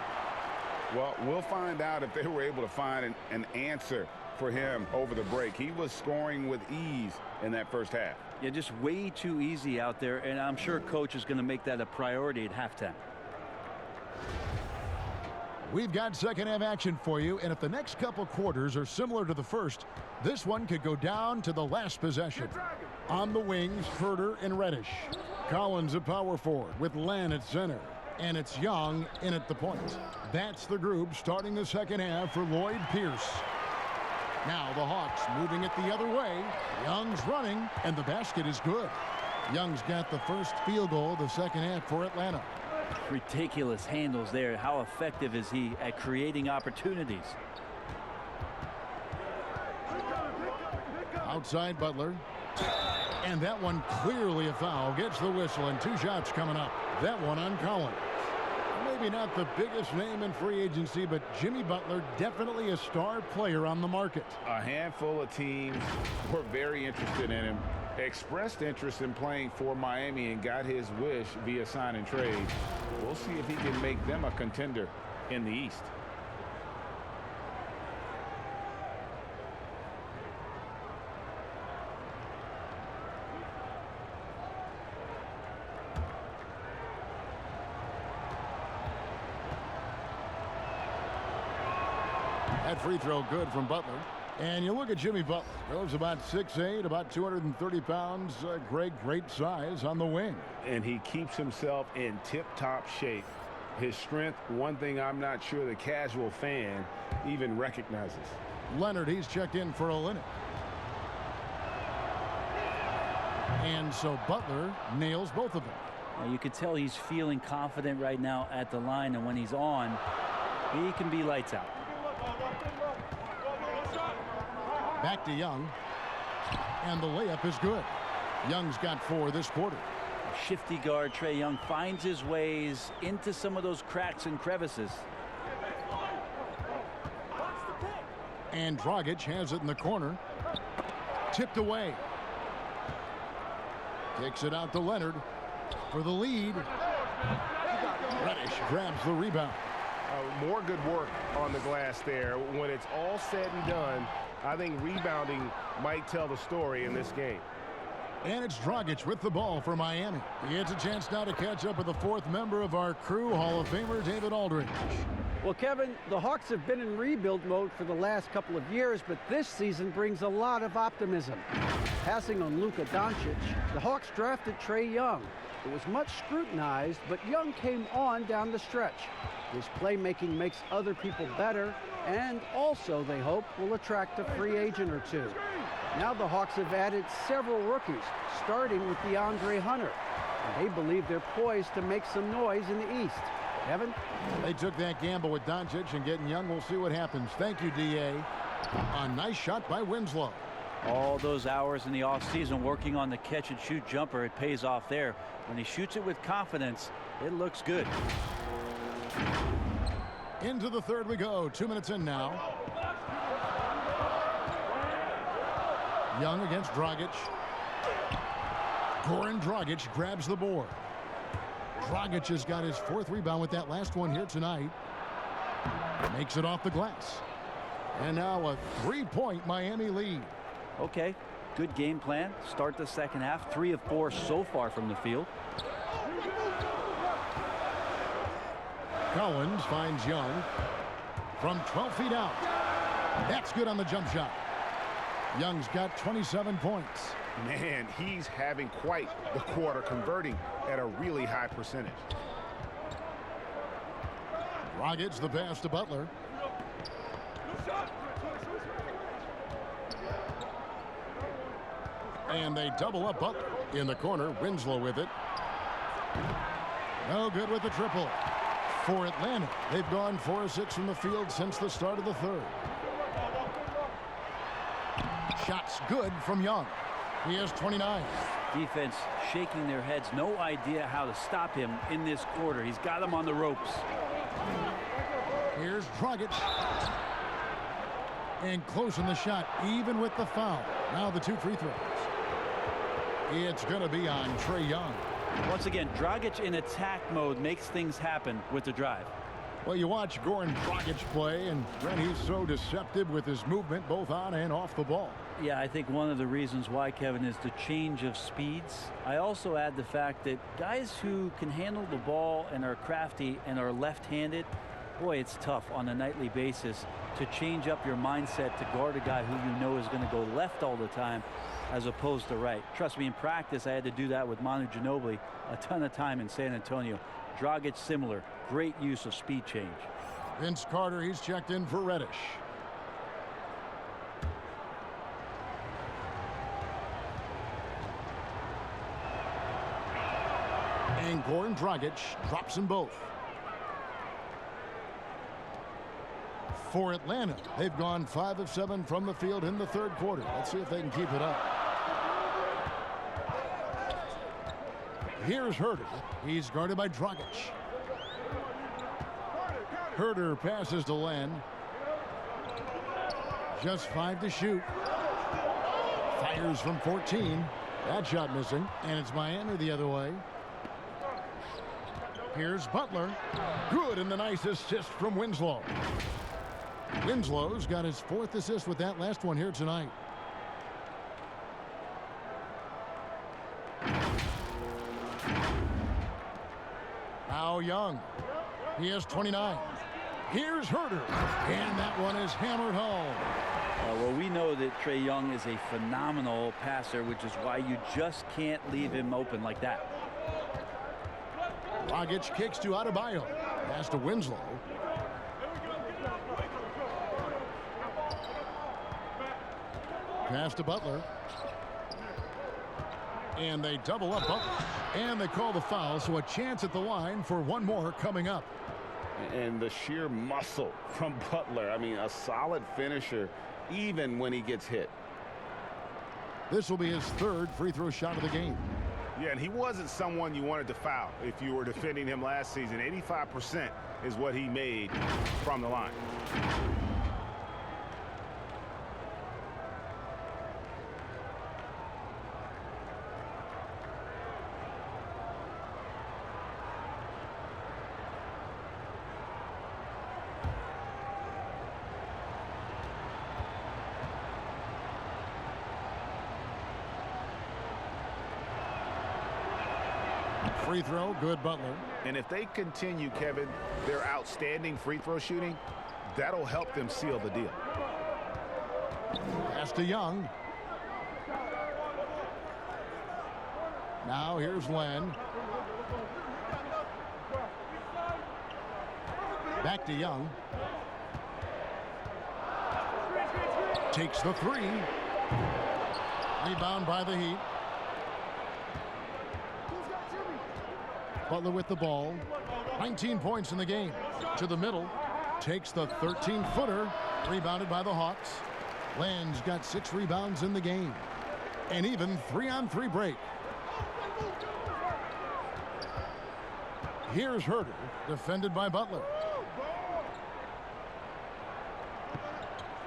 Well, we'll find out if they were able to find an answer for him over the break. He was scoring with ease in that first half. Yeah, just way too easy out there, and I'm sure coach is going to make that a priority at halftime. We've got second half action for you, and if the next couple quarters are similar to the first, this one could go down to the last possession. On the wings, Herter and Reddish. Collins at power forward with Len at center. And it's Young in at the point. That's the group starting the second half for Lloyd Pierce. Now the Hawks moving it the other way. Young's running, and the basket is good. Young's got the first field goal of the second half for Atlanta. Ridiculous handles there. How effective is he at creating opportunities? Outside Butler. And that one clearly a foul. Gets the whistle, and 2 shots coming up. That one on Collins. Maybe not the biggest name in free agency, but Jimmy Butler definitely a star player on the market. A handful of teams were very interested in him, expressed interest in playing for Miami, and got his wish via sign and trade. We'll see if he can make them a contender in the East. That free throw good from Butler. And you look at Jimmy Butler. Goes about 6'8", about 230 pounds. Great size on the wing. And he keeps himself in tip-top shape. His strength, one thing I'm not sure the casual fan even recognizes. Leonard, he's checked in for Olynyk. And so Butler nails both of them. Well, you could tell he's feeling confident right now at the line, and when he's on, he can be lights out. Back to Young. And the layup is good. Young's got 4 this quarter. Shifty guard Trae Young finds his ways into some of those cracks and crevices. And Dragic has it in the corner. Tipped away. Takes it out to Leonard for the lead. Reddish grabs the rebound. More good work on the glass there. When it's all said and done, I think rebounding might tell the story in this game. And it's Dragic with the ball for Miami. He gets a chance now to catch up with the 4th member of our crew, Hall of Famer David Aldridge. Well, Kevin, the Hawks have been in rebuild mode for the last couple of years, but this season brings a lot of optimism. Passing on Luka Doncic, the Hawks drafted Trae Young. It was much scrutinized, but Young came on down the stretch. His playmaking makes other people better, and also, they hope, will attract a free agent or 2. Now the Hawks have added several rookies, starting with DeAndre Hunter. And they believe they're poised to make some noise in the East. Kevin? They took that gamble with Doncic, and getting Young, we'll see what happens. Thank you, D.A. A nice shot by Winslow. All those hours in the offseason working on the catch-and-shoot jumper, it pays off there. When he shoots it with confidence, it looks good. Into the third we go. 2 minutes in now. Young against Dragic. Goran Dragic grabs the board. Dragic has got his 4th rebound with that last one here tonight. Makes it off the glass. And now a 3-point Miami lead. Okay, good game plan. Start the second half. 3 of 4 so far from the field. Collins finds Young from 12 feet out. That's good on the jump shot. Young's got 27 points. Man, he's having quite the quarter, converting at a really high percentage. Dragic the pass to Butler. And they double up Butler. In the corner, Winslow with it. No good with the triple. For Atlanta, they've gone 4 of 6 from the field since the start of the third. Shots good from Young. He has 29. Defense shaking their heads. No idea how to stop him in this quarter. He's got him on the ropes. Here's Dragic. And close in the shot, even with the foul. Now the 2 free throws. It's going to be on Trae Young. Once again, Dragic in attack mode makes things happen with the drive. Well, you watch Goran Dragic play, and Brent, he's so deceptive with his movement both on and off the ball. Yeah, I think one of the reasons why, Kevin, is the change of speeds. I also add the fact that guys who can handle the ball and are crafty and are left-handed, boy, it's tough on a nightly basis to change up your mindset to guard a guy who you know is going to go left all the time as opposed to right. Trust me, in practice, I had to do that with Manu Ginobili a ton of time in San Antonio. Dragic similar. Great use of speed change. Vince Carter, he's checked in for Reddish. And Goran Dragic drops them both. For Atlanta, they've gone 5 of 7 from the field in the third quarter. Let's see if they can keep it up. Here's Herter. He's guarded by Dragic. Herter passes to Len. Just 5 to shoot. Fires from 14. That shot missing. And it's Miami the other way. Here's Butler. Good, and the nice assist from Winslow. Winslow's got his 4th assist with that last one here tonight. Now Young. He has 29. Here's Herter. And that one is hammered home. Well, we know that Trae Young is a phenomenal passer, which is why you just can't leave him open like that. Dragic kicks to Adebayo. Pass to Winslow. Pass to Butler. And they double up Butler. And they call the foul, so a chance at the line for one more coming up. And the sheer muscle from Butler. I mean, a solid finisher, even when he gets hit. This will be his 3rd free throw shot of the game. Yeah, and he wasn't someone you wanted to foul if you were defending him last season. 85% is what he made from the line. Free throw, good Butler. And if they continue, Kevin, their outstanding free throw shooting, that'll help them seal the deal. Pass to Young. Now here's Len. Back to Young. Takes the 3. Rebound by the Heat. Butler with the ball. 19 points in the game. To the middle. Takes the 13-footer. Rebounded by the Hawks. Land's got 6 rebounds in the game. And even 3-on-3 break. Here's Herter. Defended by Butler.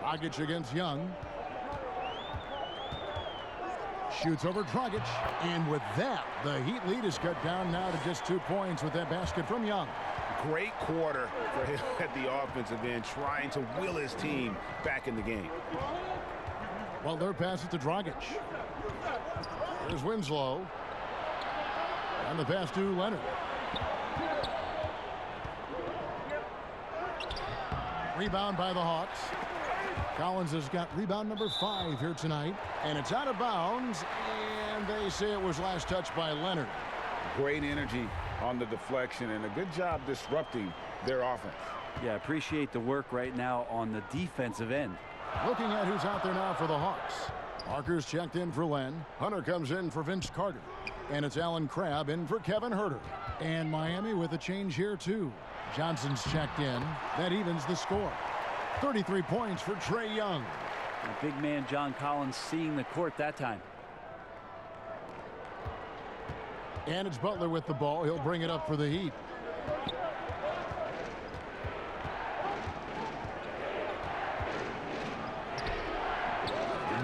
Dragic against Young. Shoots over Dragic. And with that, the Heat lead is cut down now to just 2 points with that basket from Young. Great quarter for him at the offensive end, trying to will his team back in the game. Butler passes to Dragic. Here's Winslow. And the pass to Leonard. Rebound by the Hawks. Collins has got rebound number 5 here tonight. And it's out of bounds. And they say it was last touched by Leonard. Great energy on the deflection and a good job disrupting their offense. Yeah, appreciate the work right now on the defensive end. Looking at who's out there now for the Hawks. Parker's checked in for Len. Hunter comes in for Vince Carter. And it's Alan Crabb in for Kevin Huerter. And Miami with a change here too. Johnson's checked in. That evens the score. 33 points for Trae Young. The big man John Collins seeing the court that time. And it's Butler with the ball. He'll bring it up for the Heat.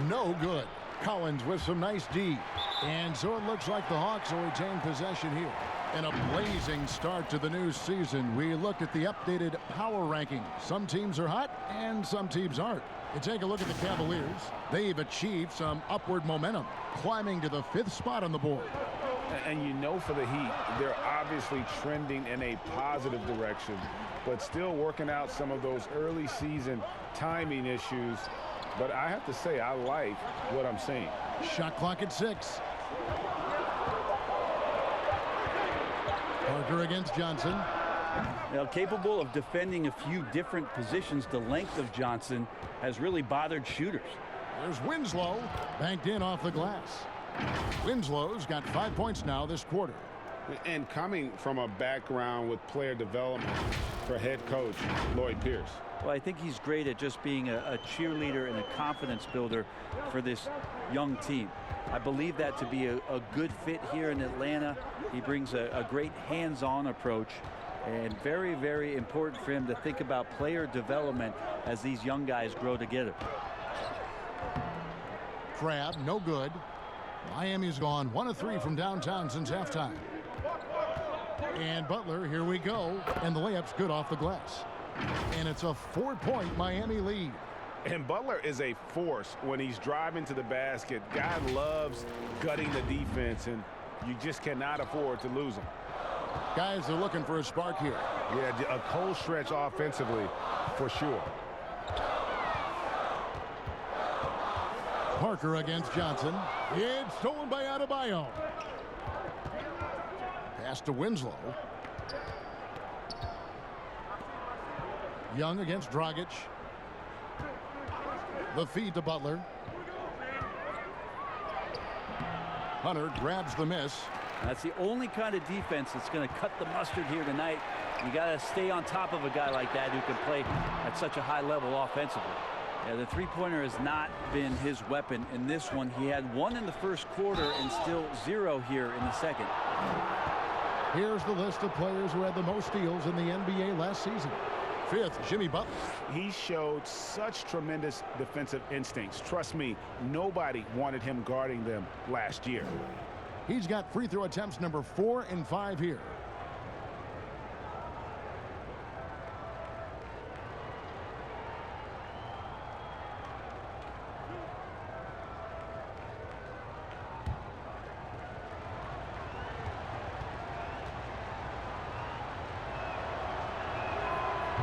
No good. Collins with some nice D. And so it looks like the Hawks will retain possession here. And a blazing start to the new season. We look at the updated power rankings. Some teams are hot and some teams aren't. You take a look at the Cavaliers. They've achieved some upward momentum, climbing to the 5th spot on the board. And you know, for the Heat, they're obviously trending in a positive direction, but still working out some of those early season timing issues. But I have to say, I like what I'm seeing. Shot clock at 6. Parker against Johnson. Now, capable of defending a few different positions, the length of Johnson has really bothered shooters. There's Winslow, banked in off the glass. Winslow's got 5 points now this quarter. And coming from a background with player development for head coach Lloyd Pierce. Well, I think he's great at just being a cheerleader and a confidence builder for this young team. I believe that to be a good fit here in Atlanta. He brings a great hands-on approach, and very, very important for him to think about player development as these young guys grow together. Crabb, no good. Miami's gone 1 of 3 from downtown since halftime. And Butler, here we go. And the layup's good off the glass. And it's a 4-point Miami lead. And Butler is a force when he's driving to the basket. Guy loves gutting the defense, and you just cannot afford to lose him. Guys are looking for a spark here. Yeah, a cold stretch offensively for sure. Parker against Johnson. It's stolen by Adebayo. Pass to Winslow. Young against Dragic. The feed to Butler. Hunter grabs the miss. That's the only kind of defense that's going to cut the mustard here tonight. You got to stay on top of a guy like that who can play at such a high level offensively. Yeah, the three-pointer has not been his weapon in this one. He had 1 in the first quarter and still 0 here in the second. Here's the list of players who had the most steals in the NBA last season. 5th, Jimmy Butler. He showed such tremendous defensive instincts. Trust me, nobody wanted him guarding them last year. He's got free throw attempts number 4 and 5 here.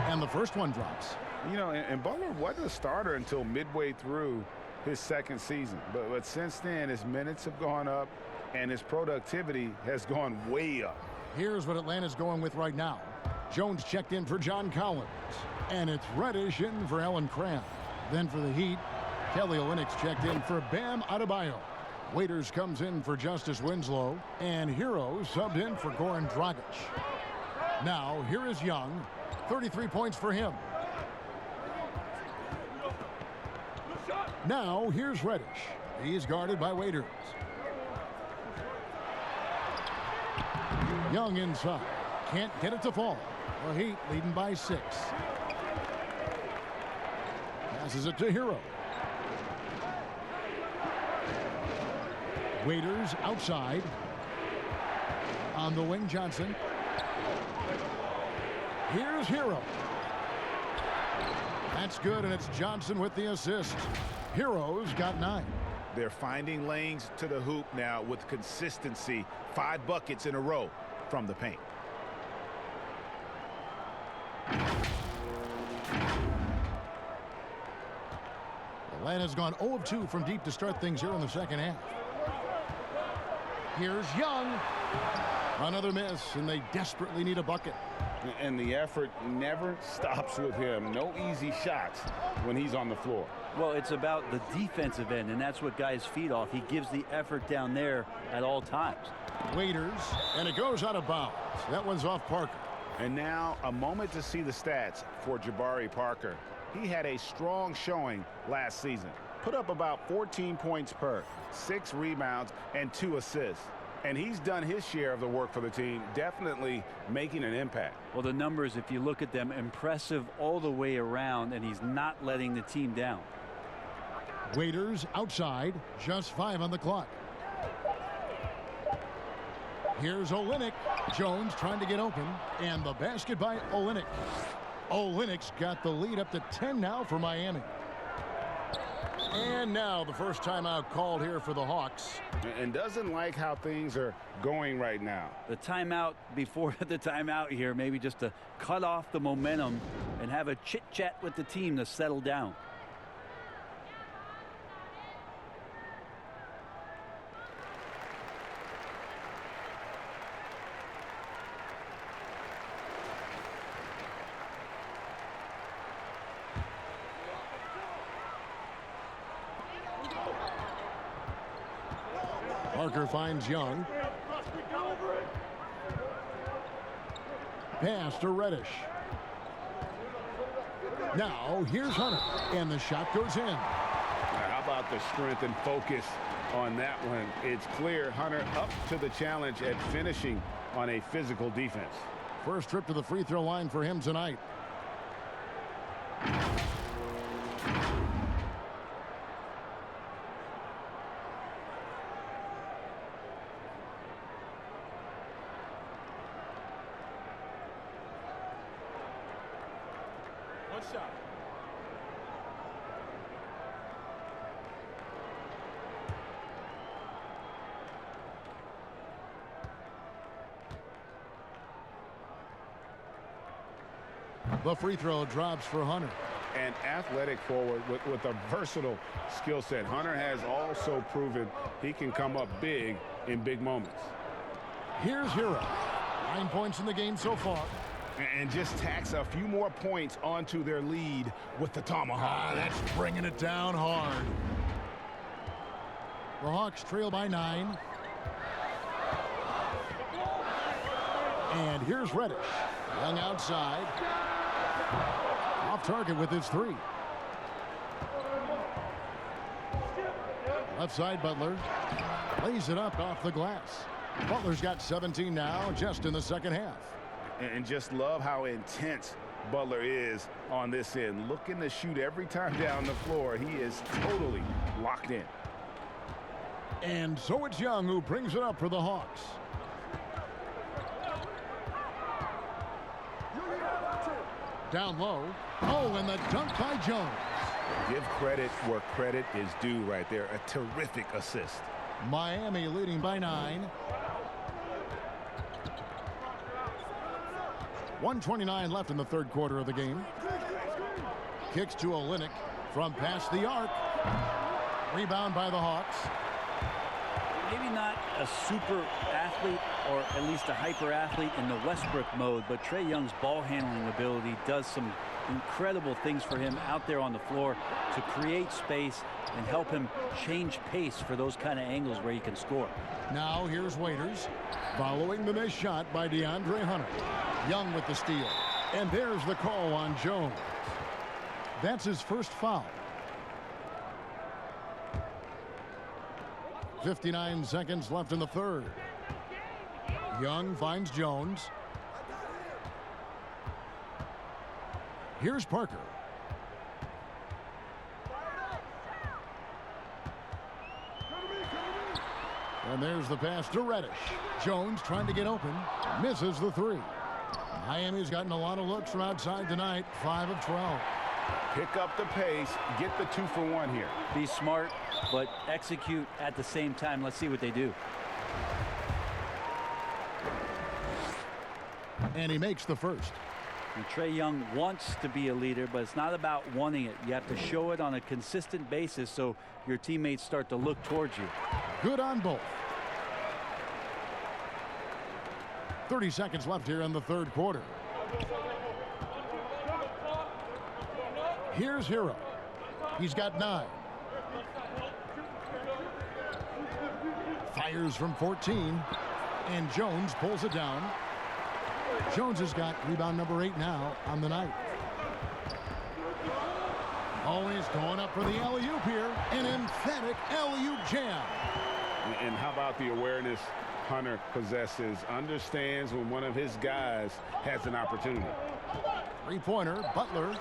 And the first one drops. You know, and Butler wasn't a starter until midway through his second season. But since then, his minutes have gone up and his productivity has gone way up. Here's what Atlanta's going with right now. Jones checked in for John Collins. And it's Reddish in for Alan Crabb. Then for the Heat, Kelly Olynyk's checked in for Bam Adebayo. Waiters comes in for Justice Winslow. And Hero subbed in for Goran Dragic. Now, here is Young. 33 points for him. Now, here's Reddish. He's guarded by Waiters. Young inside. Can't get it to fall. The Heat leading by 6. Passes it to Hero. Waiters outside. On the wing, Johnson. Here's Hero. That's good, and it's Johnson with the assist. Hero's got 9. They're finding lanes to the hoop now with consistency. 5 buckets in a row from the paint. Atlanta's gone 0 of 2 from deep to start things here in the second half. Here's Young. Another miss, and they desperately need a bucket. And the effort never stops with him. No easy shots when he's on the floor. Well, it's about the defensive end, and that's what guys feed off. He gives the effort down there at all times. Waiters, and it goes out of bounds. That one's off Parker. And now a moment to see the stats for Jabari Parker. He had a strong showing last season. Put up about 14 points per, 6 rebounds, and 2 assists. And he's done his share of the work for the team, definitely making an impact. Well, the numbers, if you look at them, impressive all the way around, and he's not letting the team down. Waiters outside, just 5 on the clock. Here's Olynyk. Jones trying to get open, and the basket by Olynyk. Olynyk's got the lead up to 10 now for Miami. And now the first timeout called here for the Hawks. And doesn't like how things are going right now. The timeout before the timeout here, maybe just to cut off the momentum and have a chit-chat with the team to settle down. Parker finds Young. Pass to Reddish. Now here's Hunter, and the shot goes in. How about the strength and focus on that one? It's clear Hunter up to the challenge at finishing on a physical defense. First trip to the free throw line for him tonight. Shot. The free throw drops for Hunter. An athletic forward with a versatile skill set. Hunter has also proven he can come up big in big moments. Here's Hero. 9 points in the game so far. And just tacks a few more points onto their lead with the tomahawk. That's bringing it down hard. The Hawks trail by 9. And here's Reddish. Young outside. Off target with his 3. Left side, Butler. Lays it up off the glass. Butler's got 17 now, just in the second half. And just love how intense Butler is on this end. Looking to shoot every time down the floor. He is totally locked in. And so it's Young who brings it up for the Hawks. Down low. Oh, and the dunk by Jones. Give credit where credit is due right there. A terrific assist. Miami leading by 9. 1:29 left in the third quarter of the game. Kicks to Olynyk from past the arc. Rebound by the Hawks. Maybe not a super athlete, or at least a hyper athlete in the Westbrook mode, but Trae Young's ball handling ability does some incredible things for him out there on the floor to create space and help him change pace for those kind of angles where he can score. Now here's Waiters following the missed shot by DeAndre Hunter. Young with the steal, and there's the call on Jones. That's his first foul. 59 seconds left in the third. Young finds Jones. Here's Parker. And there's the pass to Reddish. Jones trying to get open. Misses the three. Miami's gotten a lot of looks from outside tonight. 5 of 12. Pick up the pace. Get the 2-for-1 here. Be smart, but execute at the same time. Let's see what they do. And he makes the first. And Trae Young wants to be a leader, but it's not about wanting it. You have to show it on a consistent basis so your teammates start to look towards you. Good on both. 30 seconds left here in the third quarter. Here's Hero. He's got 9. Fires from 14. And Jones pulls it down. Jones has got rebound number 8 now on the night. Always going up for the alley-oop here. An emphatic alley-oop jam. And how about the awareness Hunter possesses? Understands when one of his guys has an opportunity. Three-pointer, Butler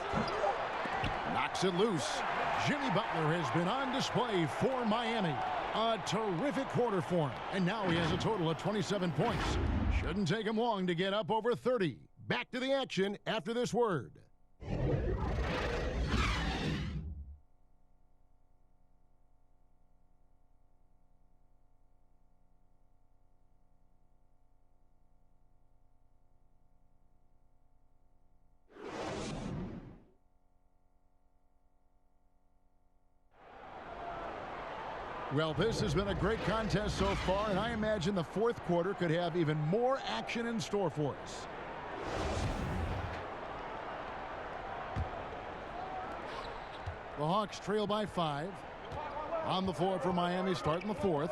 knocks it loose. Jimmy Butler has been on display for Miami. A terrific quarter for him. And now he has a total of 27 points. Shouldn't take him long to get up over 30. Back to the action after this word. Well, this has been a great contest so far, and I imagine the fourth quarter could have even more action in store for us. The Hawks trail by 5. On the floor for Miami starting the fourth.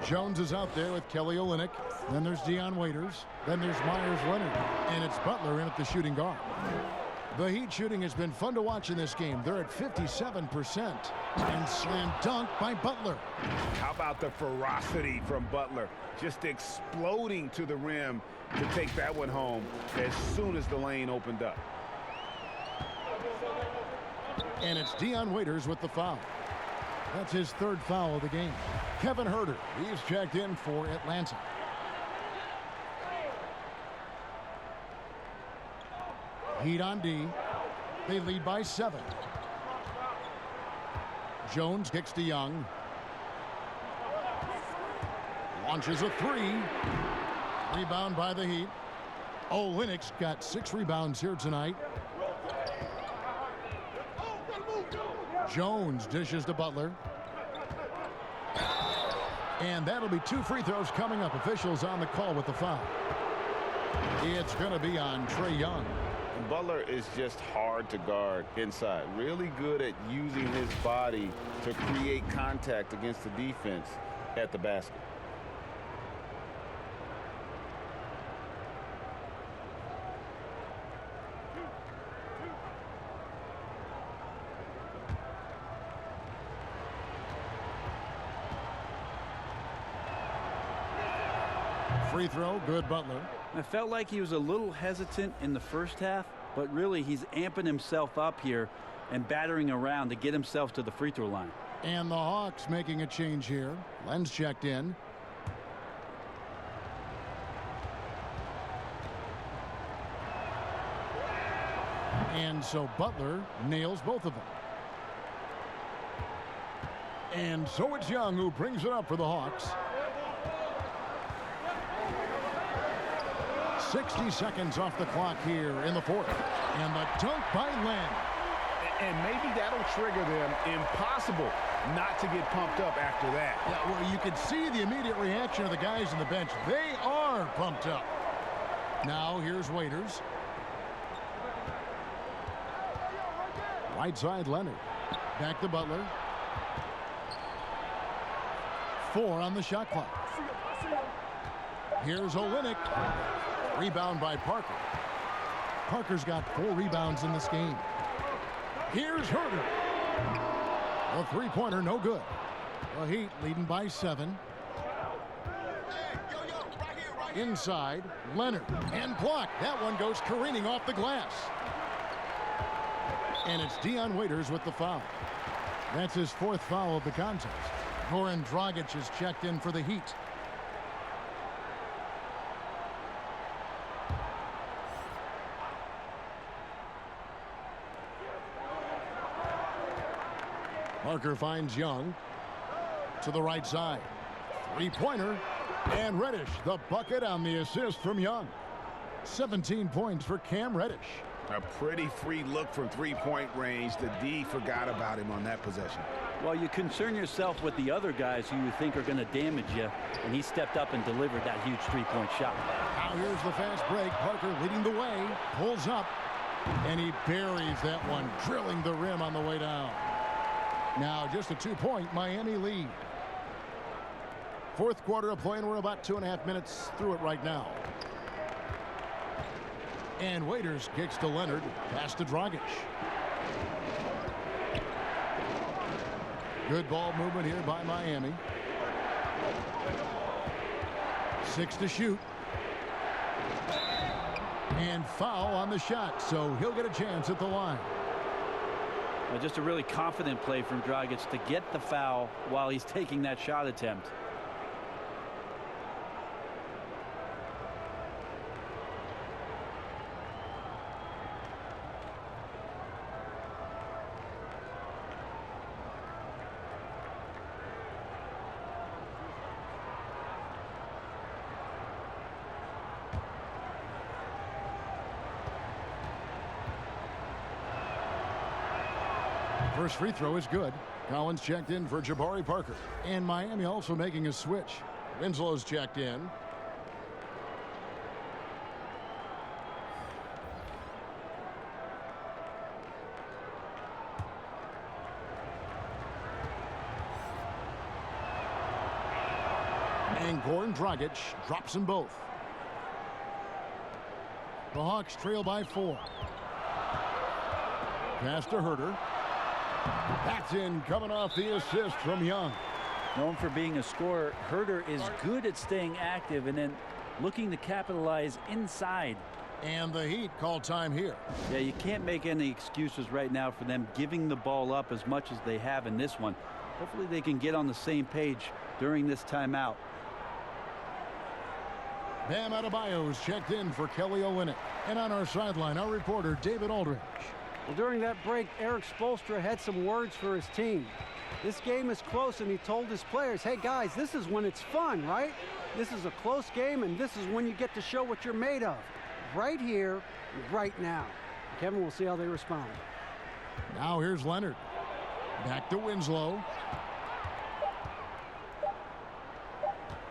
Jones is out there with Kelly Olynyk. Then there's Dion Waiters. Then there's Myers Leonard. And it's Butler in at the shooting guard. The Heat shooting has been fun to watch in this game. They're at 57%. And slam dunk by Butler. How about the ferocity from Butler? Just exploding to the rim to take that one home as soon as the lane opened up. And it's Dion Waiters with the foul. That's his third foul of the game. Kevin Huerter, he's checked in for Atlanta. Heat on D. They lead by 7. Jones kicks to Young. Launches a 3. Rebound by the Heat. Olynyk's got 6 rebounds here tonight. Jones dishes to Butler. And that'll be 2 free throws coming up. Officials on the call with the foul. It's going to be on Trae Young. Butler is just hard to guard inside. Really good at using his body to create contact against the defense at the basket. Free throw, good Butler. I felt like he was a little hesitant in the first half, but really he's amping himself up here and battering around to get himself to the free throw line. And the Hawks making a change here. Len's checked in. And so Butler nails both of them. And so it's Young who brings it up for the Hawks. 60 seconds off the clock here in the fourth. And the dunk by Len. And maybe that'll trigger them. Impossible not to get pumped up after that. Yeah, well, you can see the immediate reaction of the guys on the bench. They are pumped up. Now here's Waiters. Right side Leonard. Back to Butler. 4 on the shot clock. Here's Olynyk. Rebound by Parker. Parker's got 4 rebounds in this game. Here's Huerter. A three-pointer, no good. The Heat leading by 7. Inside, Leonard. And blocked. That one goes careening off the glass. And it's Dion Waiters with the foul. That's his 4th foul of the contest. Goran Dragic is checked in for the Heat. Parker finds Young to the right side. Three-pointer. And Reddish, the bucket on the assist from Young. 17 points for Cam Reddish. A pretty free look from three-point range. The D forgot about him on that possession. Well, you concern yourself with the other guys who you think are going to damage you, and he stepped up and delivered that huge three-point shot. Now here's the fast break. Parker leading the way, pulls up, and he buries that one, drilling the rim on the way down. Now just a 2-point Miami lead. Fourth quarter of play, and we're about 2.5 minutes through it right now. And Waiters kicks to Leonard, pass to Dragic. Good ball movement here by Miami. 6 to shoot. And foul on the shot, so he'll get a chance at the line. Well, just a really confident play from Dragic to get the foul while he's taking that shot attempt. First free throw is good. Collins checked in for Jabari Parker. And Miami also making a switch. Winslow's checked in. And Goran Dragic drops them both. The Hawks trail by 4. Pass to Herter. That's in, coming off the assist from Young. Known for being a scorer, Herter is good at staying active and then looking to capitalize inside. And the Heat call time here. Yeah, you can't make any excuses right now for them giving the ball up as much as they have in this one. Hopefully they can get on the same page during this timeout. Bam Adebayo's checked in for Kelly Olynyk. And on our sideline, our reporter, David Aldridge. Well, during that break, Eric Spoelstra had some words for his team. This game is close, and he told his players, hey, guys, this is when it's fun, right? This is a close game, and this is when you get to show what you're made of. Right here, right now. Kevin, we'll see how they respond. Now here's Leonard. Back to Winslow.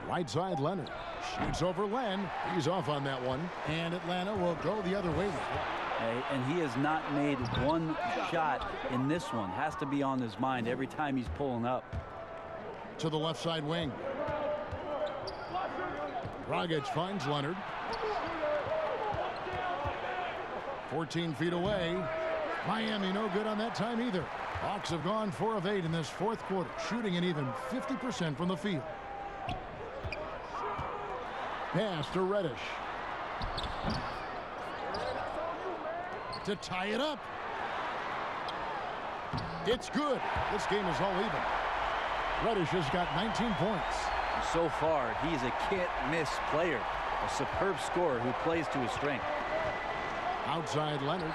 Right side, Leonard. Shoots over Len. He's off on that one. And Atlanta will go the other way with it. And he has not made one shot in this one. Has to be on his mind every time he's pulling up. To the left side wing. Dragic finds Leonard. 14 feet away. Miami no good on that time either. Hawks have gone 4 of 8 in this fourth quarter, shooting an even 50% from the field. Pass to Reddish. To tie it up. It's good. This game is all even. Reddish has got 19 points. So far, he's a can't-miss player. A superb scorer who plays to his strength. Outside Leonard.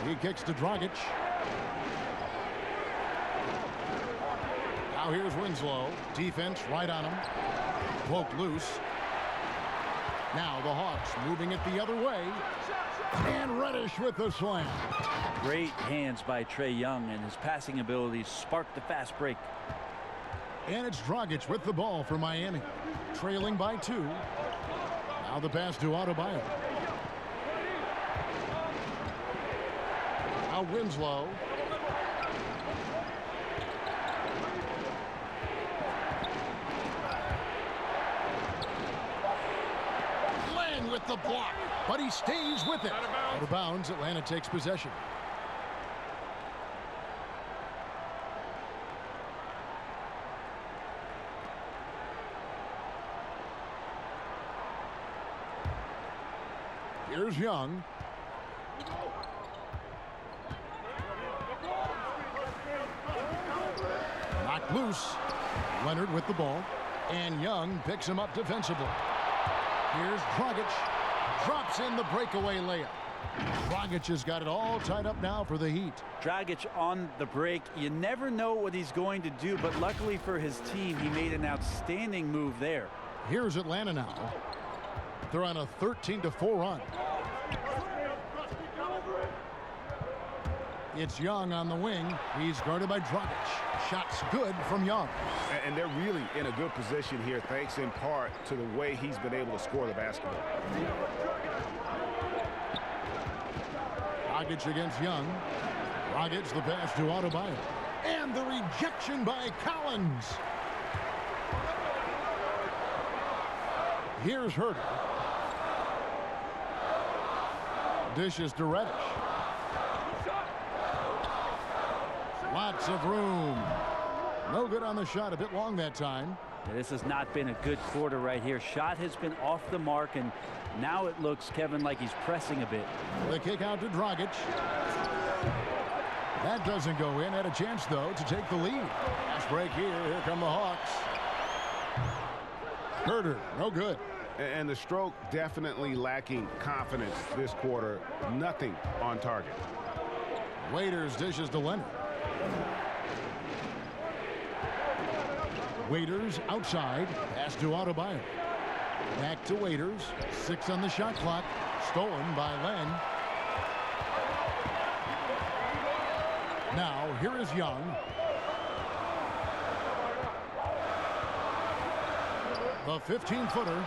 He kicks to Dragic. Now here's Winslow. Defense right on him. Poked loose. Now the Hawks moving it the other way. And Reddish with the slam. Great hands by Trae Young, and his passing abilities sparked the fast break. And it's Dragic with the ball for Miami. Trailing by 2. Now the pass to Adebayo. Now Winslow. With the block, but he stays with it. Out of bounds, Atlanta takes possession. Here's Young. Knocked loose. Leonard with the ball, and Young picks him up defensively. Here's Dragic. Drops in the breakaway layup. Dragic has got it all tied up now for the Heat. Dragic on the break. You never know what he's going to do, but luckily for his team, he made an outstanding move there. Here's Atlanta now. They're on a 13-4 run. It's Young on the wing. He's guarded by Dragic. Shots good from Young. And they're really in a good position here, thanks in part to the way he's been able to score the basketball. Dragic against Young. Dragic the pass to Adebayo. And the rejection by Collins. Here's Herter. Dishes to Reddish. Lots of room. No good on the shot. A bit long that time. Yeah, this has not been a good quarter right here. Shot has been off the mark, and now it looks, Kevin, like he's pressing a bit. The kick out to Dragic. That doesn't go in. Had a chance, though, to take the lead. Fast break here. Here come the Hawks. Herter, no good. And the stroke definitely lacking confidence this quarter. Nothing on target. Waiters dishes to Leonard. Waiters outside. Pass to Adebayo. Back to Waiters. 6 on the shot clock. Stolen by Len. Now, here is Young. The 15-footer.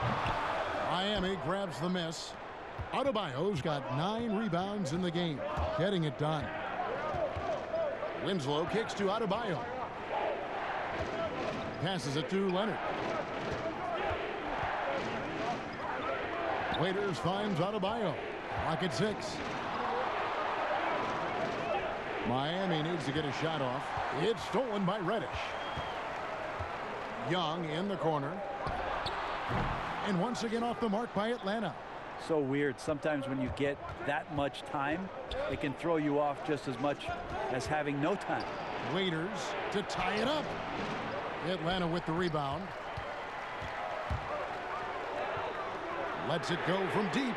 Miami grabs the miss. Adebayo's got 9 rebounds in the game. Getting it done. Winslow kicks to Adebayo. Passes it to Leonard. Waiters finds Adebayo. Clock at 6. Miami needs to get a shot off. It's stolen by Reddish. Young in the corner. And once again off the mark by Atlanta. So weird. Sometimes when you get that much time, it can throw you off just as much as having no time. Waiters to tie it up. Atlanta with the rebound. Lets it go from deep.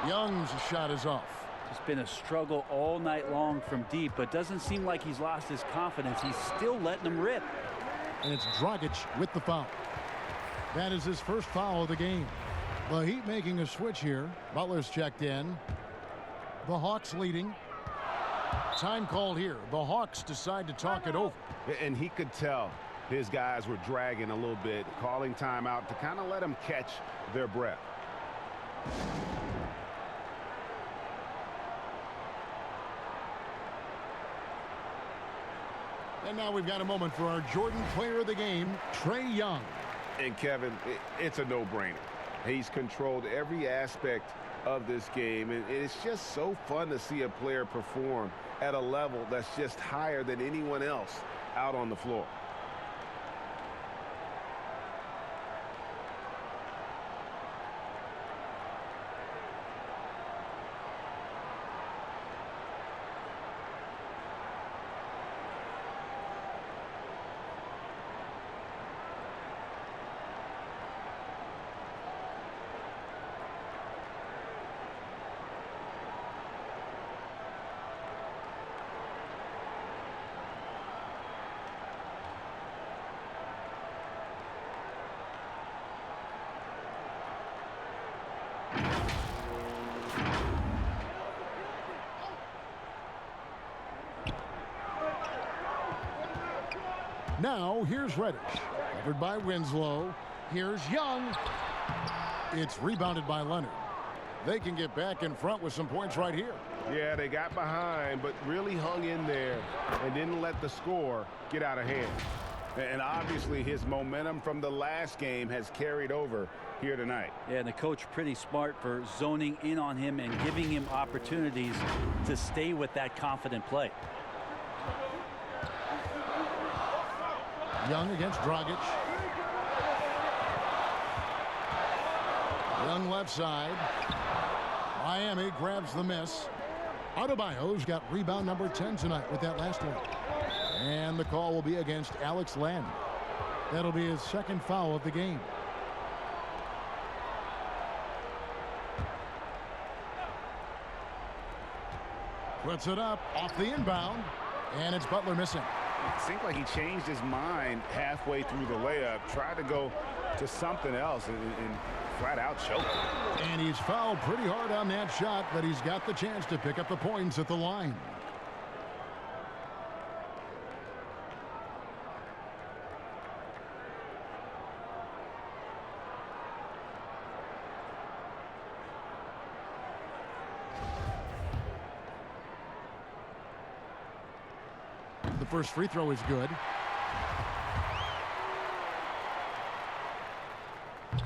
Young's shot is off. It's been a struggle all night long from deep, but doesn't seem like he's lost his confidence. He's still letting them rip. And it's Dragic with the foul. That is his first foul of the game. The Heat making a switch here. Butler's checked in. The Hawks leading. Time called here. The Hawks decide to talk it over. And he could tell his guys were dragging a little bit, calling timeout to kind of let them catch their breath. And now we've got a moment for our Jordan player of the game, Trae Young. And Kevin, it's a no-brainer. He's controlled every aspect of this game, and it's just so fun to see a player perform at a level that's just higher than anyone else out on the floor. Now, here's Reddish. Covered by Winslow. Here's Young. It's rebounded by Leonard. They can get back in front with some points right here. Yeah, they got behind, but really hung in there and didn't let the score get out of hand. And obviously, his momentum from the last game has carried over here tonight. Yeah, and the coach pretty smart for zoning in on him and giving him opportunities to stay with that confident play. Young against Dragic. Young left side. Miami grabs the miss. Adebayo's got rebound number 10 tonight with that last one. And the call will be against Alex Len. That'll be his second foul of the game. Puts it up off the inbound, and it's Butler missing. It seemed like he changed his mind halfway through the layup, tried to go to something else, and flat out choked. And he's fouled pretty hard on that shot, but he's got the chance to pick up the points at the line. The first free throw is good.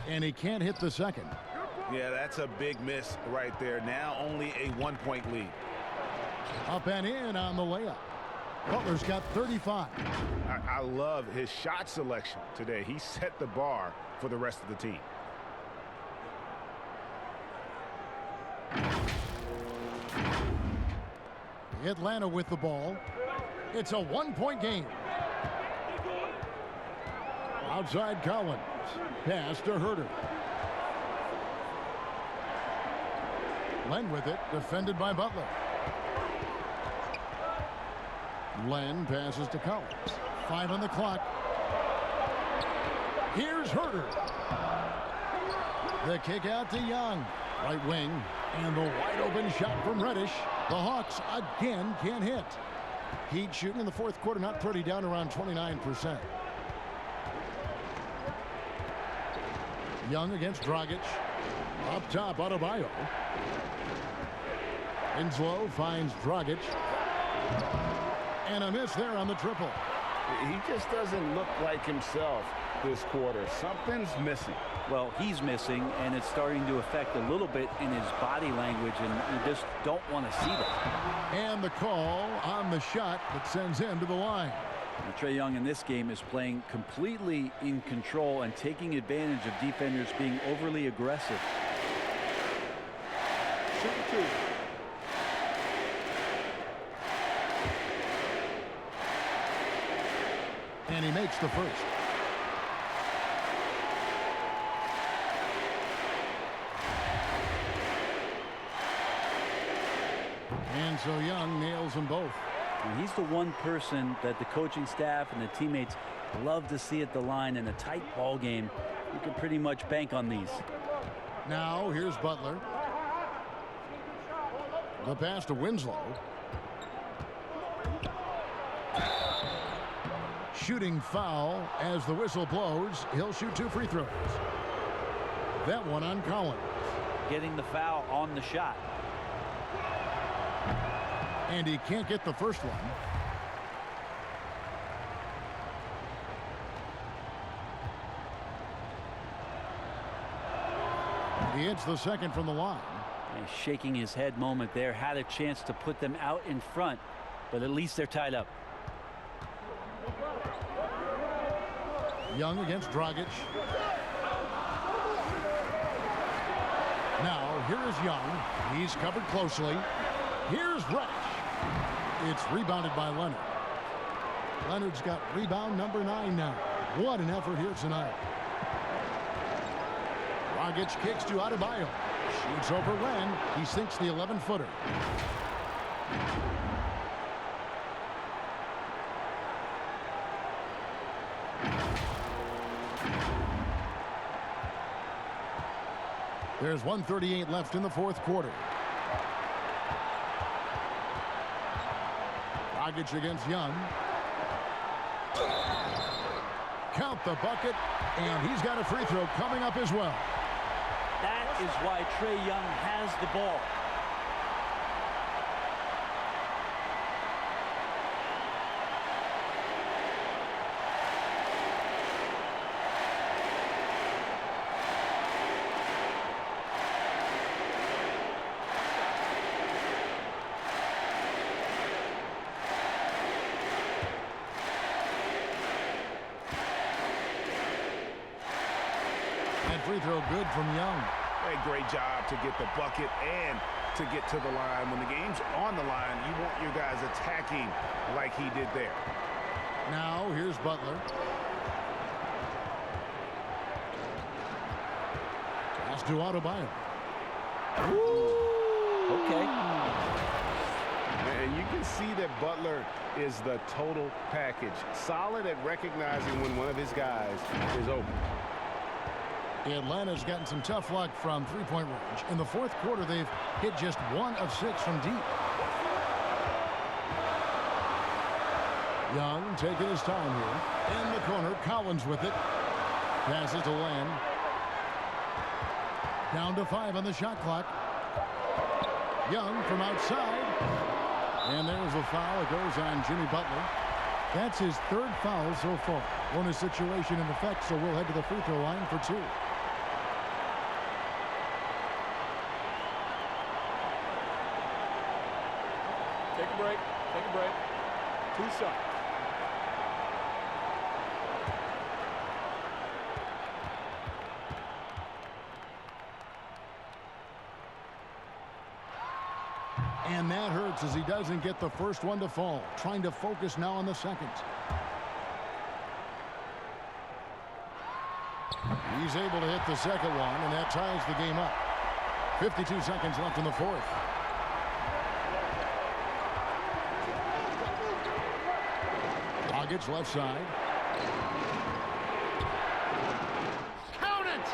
And he can't hit the second. Yeah, that's a big miss right there. Now only a 1-point lead. Up and in on the layup. Butler's got 35. I love his shot selection today. He set the bar for the rest of the team. Atlanta with the ball. It's a 1-point game. Outside Collins. Pass to Herter. Len with it. Defended by Butler. Len passes to Collins. 5 on the clock. Here's Herter. The kick out to Young. Right wing. And the wide open shot from Reddish. The Hawks again can't hit. Heat shooting in the fourth quarter, not pretty, down around 29%. Young against Dragic. Up top, Adebayo. Winslow finds Dragic. And a miss there on the triple. He just doesn't look like himself this quarter. Something's missing. Well, he's missing, and it's starting to affect a little bit in his body language, and you just don't want to see that. And the call on the shot that sends him to the line. And Trae Young in this game is playing completely in control and taking advantage of defenders being overly aggressive. Shoot 2. And he makes the first. And so Young nails them both. And he's the one person that the coaching staff and the teammates love to see at the line in a tight ball game. You can pretty much bank on these. Now here's Butler. The pass to Winslow. Shooting foul as the whistle blows. He'll shoot 2 free throws. That one on Collins. Getting the foul on the shot. And he can't get the first one. He hits the second from the line. And shaking his head moment there. Had a chance to put them out in front, but at least they're tied up. Young against Dragic. Now here is Young. He's covered closely. Here's Reddish. It's rebounded by Leonard. Leonard's got rebound number 9 now. What an effort here tonight. Dragic kicks to Adebayo. Shoots over Len. He sinks the 11-footer. There's 1:38 left in the fourth quarter. Dragic against Young. Count the bucket, and he's got a free throw coming up as well. That is why Trae Young has the ball. Free throw good from Young. A great job to get the bucket and to get to the line. When the game's on the line, you want your guys attacking like he did there. Now here's Butler. Pass to Adebayo. Okay. And you can see that Butler is the total package. Solid at recognizing when one of his guys is open. Atlanta's gotten some tough luck from three-point range. In the fourth quarter, they've hit just 1 of 6 from deep. Young taking his time here. In the corner, Collins with it. Passes to Len. Down to 5 on the shot clock. Young from outside. And there's a foul. It goes on Jimmy Butler. That's his 3rd foul so far. Bonus situation in effect, so we'll head to the free throw line for 2. Take a break. Take a break. 2 shots. And that hurts as he doesn't get the first one to fall. Trying to focus now on the second. He's able to hit the second one, and that ties the game up. 52 seconds left in the fourth. Dragic left side. Count it!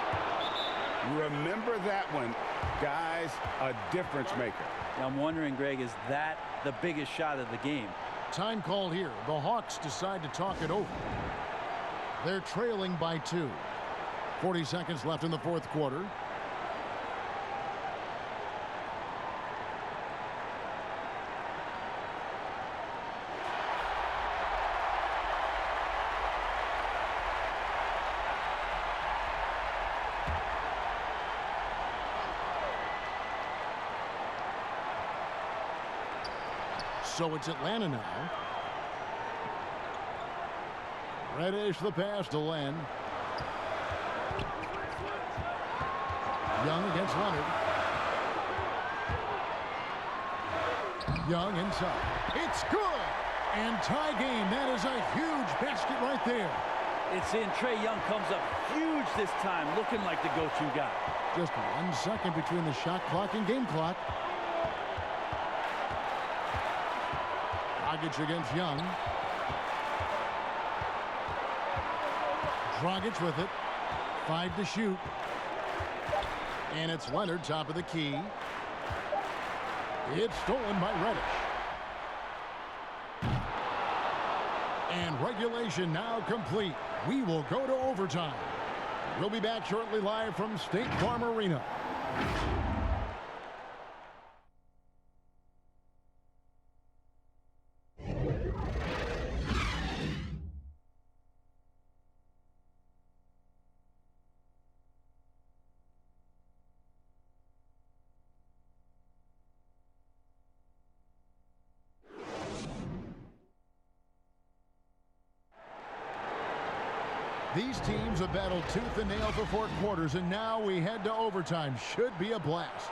Remember that one. Guys, a difference maker. Now I'm wondering, Greg, is that the biggest shot of the game? Time called here. The Hawks decide to talk it over. They're trailing by 2. 40 seconds left in the fourth quarter. So it's Atlanta now. Reddish the pass to Len. Young against Leonard. Young inside. It's good! And tie game. That is a huge basket right there. It's in. Trae Young comes up huge this time, looking like the go-to guy. Just 1 second between the shot clock and game clock. Dragic against Young. Dragic with it. 5 to shoot. And it's Leonard, top of the key. It's stolen by Reddish. And regulation now complete. We will go to overtime. We'll be back shortly live from State Farm Arena. These teams have battled tooth and nail for 4 quarters, and now we head to overtime. Should be a blast.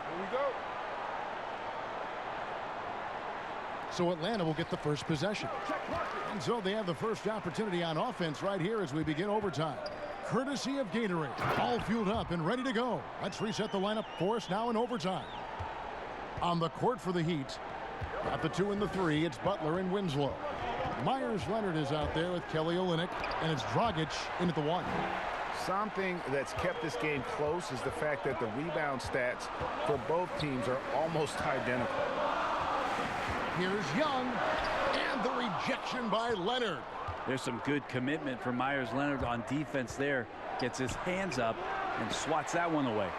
Here we go. So Atlanta will get the first possession. And so they have the first opportunity on offense right here as we begin overtime. Courtesy of Gatorade. All fueled up and ready to go. Let's reset the lineup for us now in overtime. On the court for the Heat. At the 2 and the 3, it's Butler and Winslow. Myers Leonard is out there with Kelly Olynyk, and it's Dragic in at the 1. Something that's kept this game close is the fact that the rebound stats for both teams are almost identical. Here's Young, and the rejection by Leonard. There's some good commitment from Myers Leonard on defense there. Gets his hands up and swats that one away.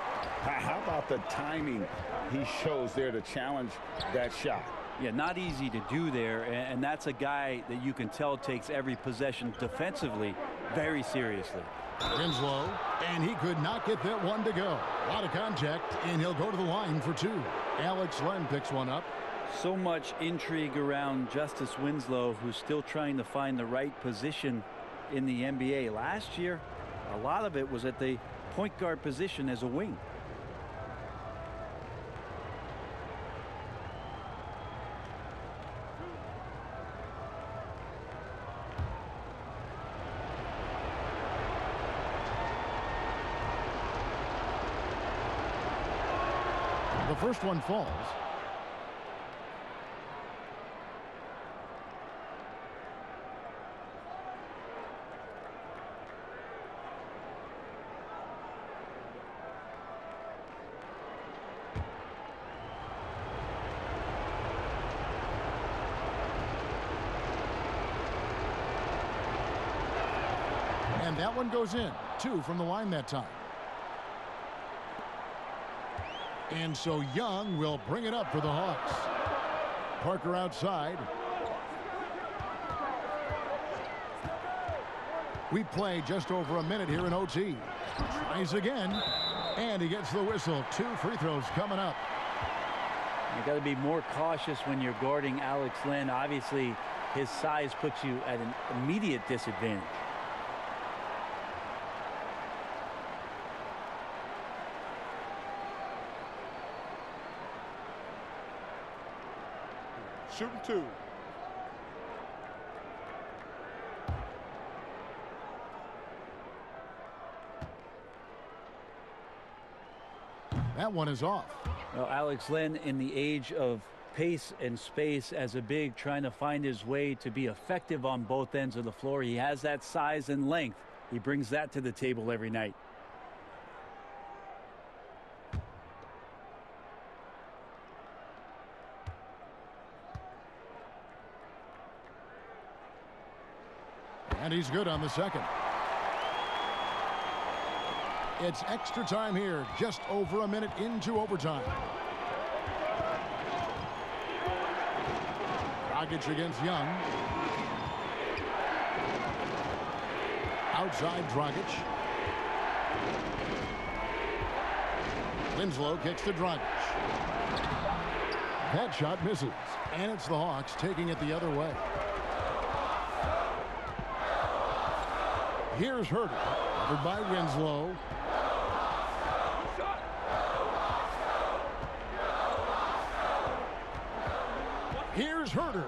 How about the timing he shows there to challenge that shot? Yeah, not easy to do there, and that's a guy that you can tell takes every possession defensively very seriously. Winslow, and he could not get that one to go. A lot of contact, and he'll go to the line for 2. Alex Len picks one up. So much intrigue around Justice Winslow, who's still trying to find the right position in the NBA. Last year, a lot of it was at the point guard position as a wing. The first one falls. And that one goes in. 2 from the line that time. And so Young will bring it up for the Hawks. Parker outside. We play just over a minute here in OT. Tries again. And he gets the whistle. 2 free throws coming up. You got to be more cautious when you're guarding Alex Len. Obviously, his size puts you at an immediate disadvantage. Shooting 2. That one is off. Well, Alex Len, in the age of pace and space as a big, trying to find his way to be effective on both ends of the floor. He has that size and length. He brings that to the table every night. And he's good on the second. It's extra time here, just over a minute into overtime. Dragic against Young. Outside Dragic. Winslow kicks to Dragic. That shot misses. And it's the Hawks taking it the other way. Here's Herter, covered by Winslow. Here's Herter,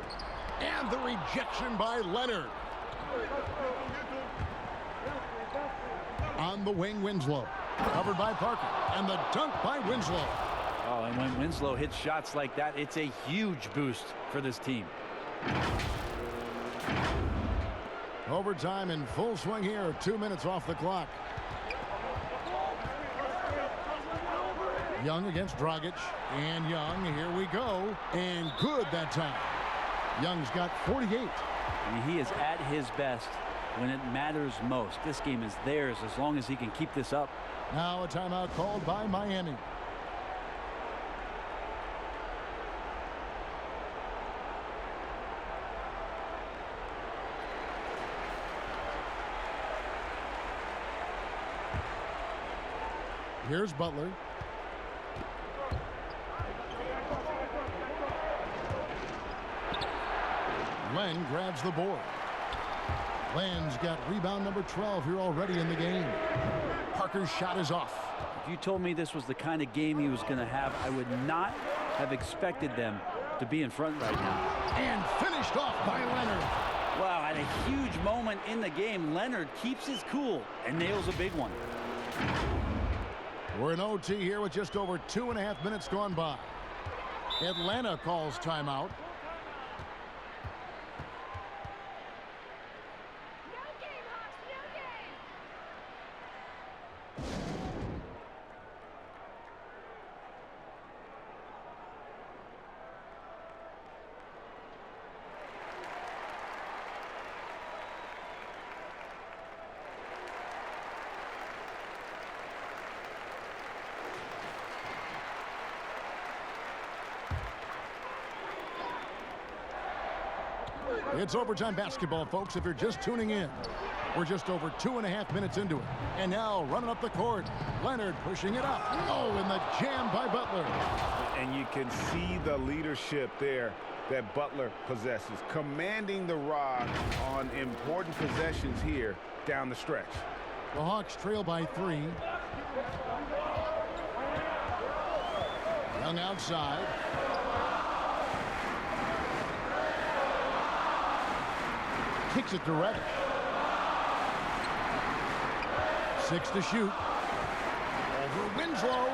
and the rejection by Leonard. On the wing, Winslow, covered by Parker, and the dunk by Winslow. Oh, and when Winslow hits shots like that, it's a huge boost for this team. Overtime in full swing here. 2 minutes off the clock. Young against Dragic. And Young, here we go. And good that time. Young's got 48. I mean, he is at his best when it matters most. This game is theirs as long as he can keep this up. Now a timeout called by Miami. Here's Butler. Len grabs the board. Len's got rebound number 12 here already in the game. Parker's shot is off. If you told me this was the kind of game he was going to have, I would not have expected them to be in front right now. And finished off by Leonard. Wow, at a huge moment in the game, Leonard keeps his cool and nails a big one. We're in OT here with just over 2.5 minutes gone by. Atlanta calls timeout. It's overtime basketball, folks, if you're just tuning in. We're just over 2.5 minutes into it. And now running up the court, Leonard pushing it up. Oh, and the jam by Butler. And you can see the leadership there that Butler possesses, commanding the rock on important possessions here down the stretch. The Hawks trail by 3. Young outside. Kicks it to Reddish. 6 to shoot. Over Winslow.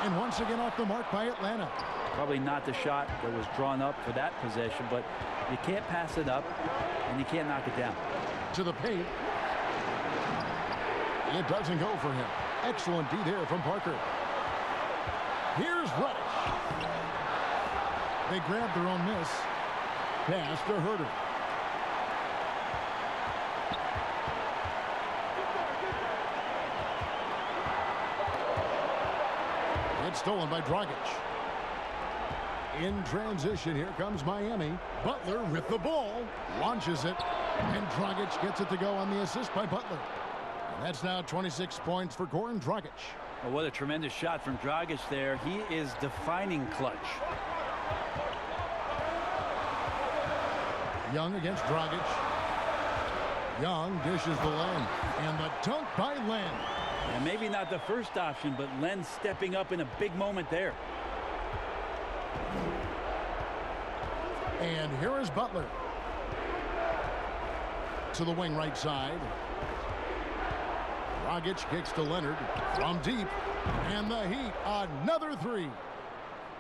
And once again off the mark by Atlanta. Probably not the shot that was drawn up for that possession, but you can't pass it up, and you can't knock it down. To the paint. It doesn't go for him. Excellent D there from Parker. Here's Reddish. They grabbed their own miss. Pass to Herter. It's stolen by Dragic. In transition, here comes Miami. Butler with the ball. Launches it. And Dragic gets it to go on the assist by Butler. And that's now 26 points for Goran Dragic. Oh, what a tremendous shot from Dragic there. He is defining clutch. Young against Dragic. Young dishes the Len. And the dunk by Len. And maybe not the first option, but Len stepping up in a big moment there. And here is Butler. To the wing right side. Dragic kicks to Leonard from deep. And the Heat, another three.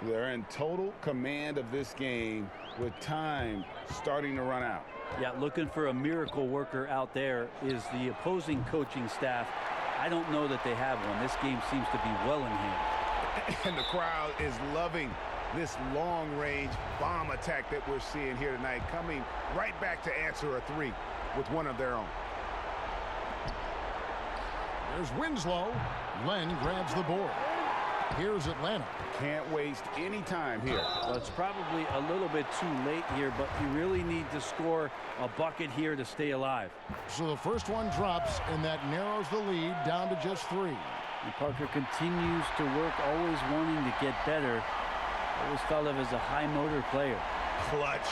They're in total command of this game with time starting to run out. Yeah, looking for a miracle worker out there is the opposing coaching staff. I don't know that they have one. This game seems to be well in hand. And the crowd is loving this long-range bomb attack that we're seeing here tonight, coming right back to answer a three with one of their own. There's Winslow. Len grabs the board. Here's Atlanta. Can't waste any time here. Well, it's probably a little bit too late here, but you really need to score a bucket here to stay alive. So the first one drops, and that narrows the lead down to just three. And Parker continues to work, always wanting to get better. Always thought of as a high motor player. Clutch.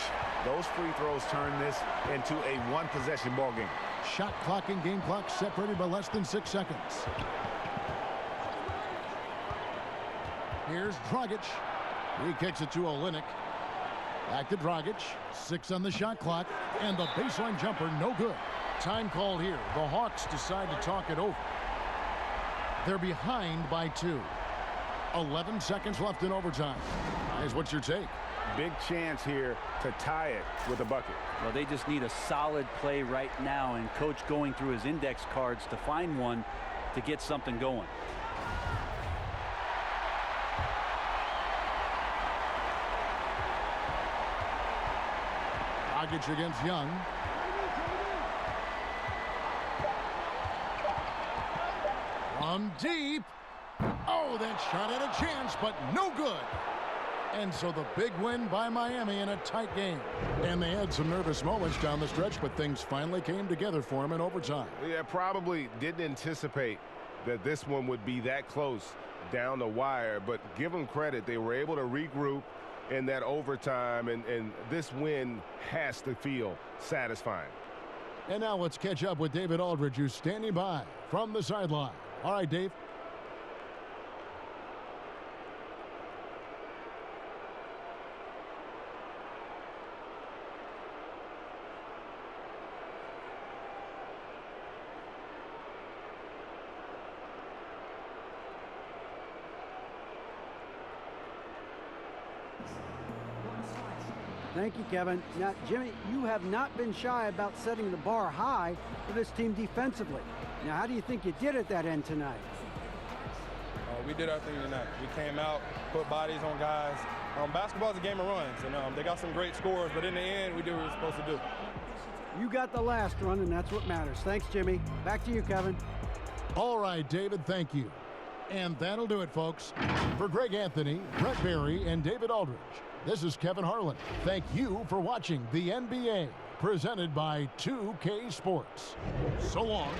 Those free throws turn this into a one-possession ball game. Shot clock and game clock separated by less than 6 seconds. Here's Dragic. He kicks it to Olynyk. Back to Dragic. 6 on the shot clock. And the baseline jumper, no good. Time called here. The Hawks decide to talk it over. They're behind by 2. 11 seconds left in overtime. Guys, what's your take? Big chance here to tie it with a bucket. Well, they just need a solid play right now, and coach going through his index cards to find one to get something going. Dragic against Young. From deep. Oh, that shot had a chance, but no good. And so the big win by Miami in a tight game. And they had some nervous moments down the stretch, but things finally came together for them in overtime. Yeah, probably didn't anticipate that this one would be that close down the wire, but give them credit. They were able to regroup in that overtime, and this win has to feel satisfying. And now let's catch up with David Aldridge, who's standing by from the sideline. All right, Dave. Thank you, Kevin. Now, Jimmy, you have not been shy about setting the bar high for this team defensively. Now, how do you think you did at that end tonight? We did our thing tonight. We came out, put bodies on guys. Basketball is a game of runs, and they got some great scores, but in the end, we did what we were supposed to do. You got the last run, and that's what matters. Thanks, Jimmy. Back to you, Kevin. All right, David, thank you. And that'll do it, folks. For Greg Anthony, Brett Berry, and David Aldridge, this is Kevin Harlan. Thank you for watching the NBA, presented by 2K Sports. So long.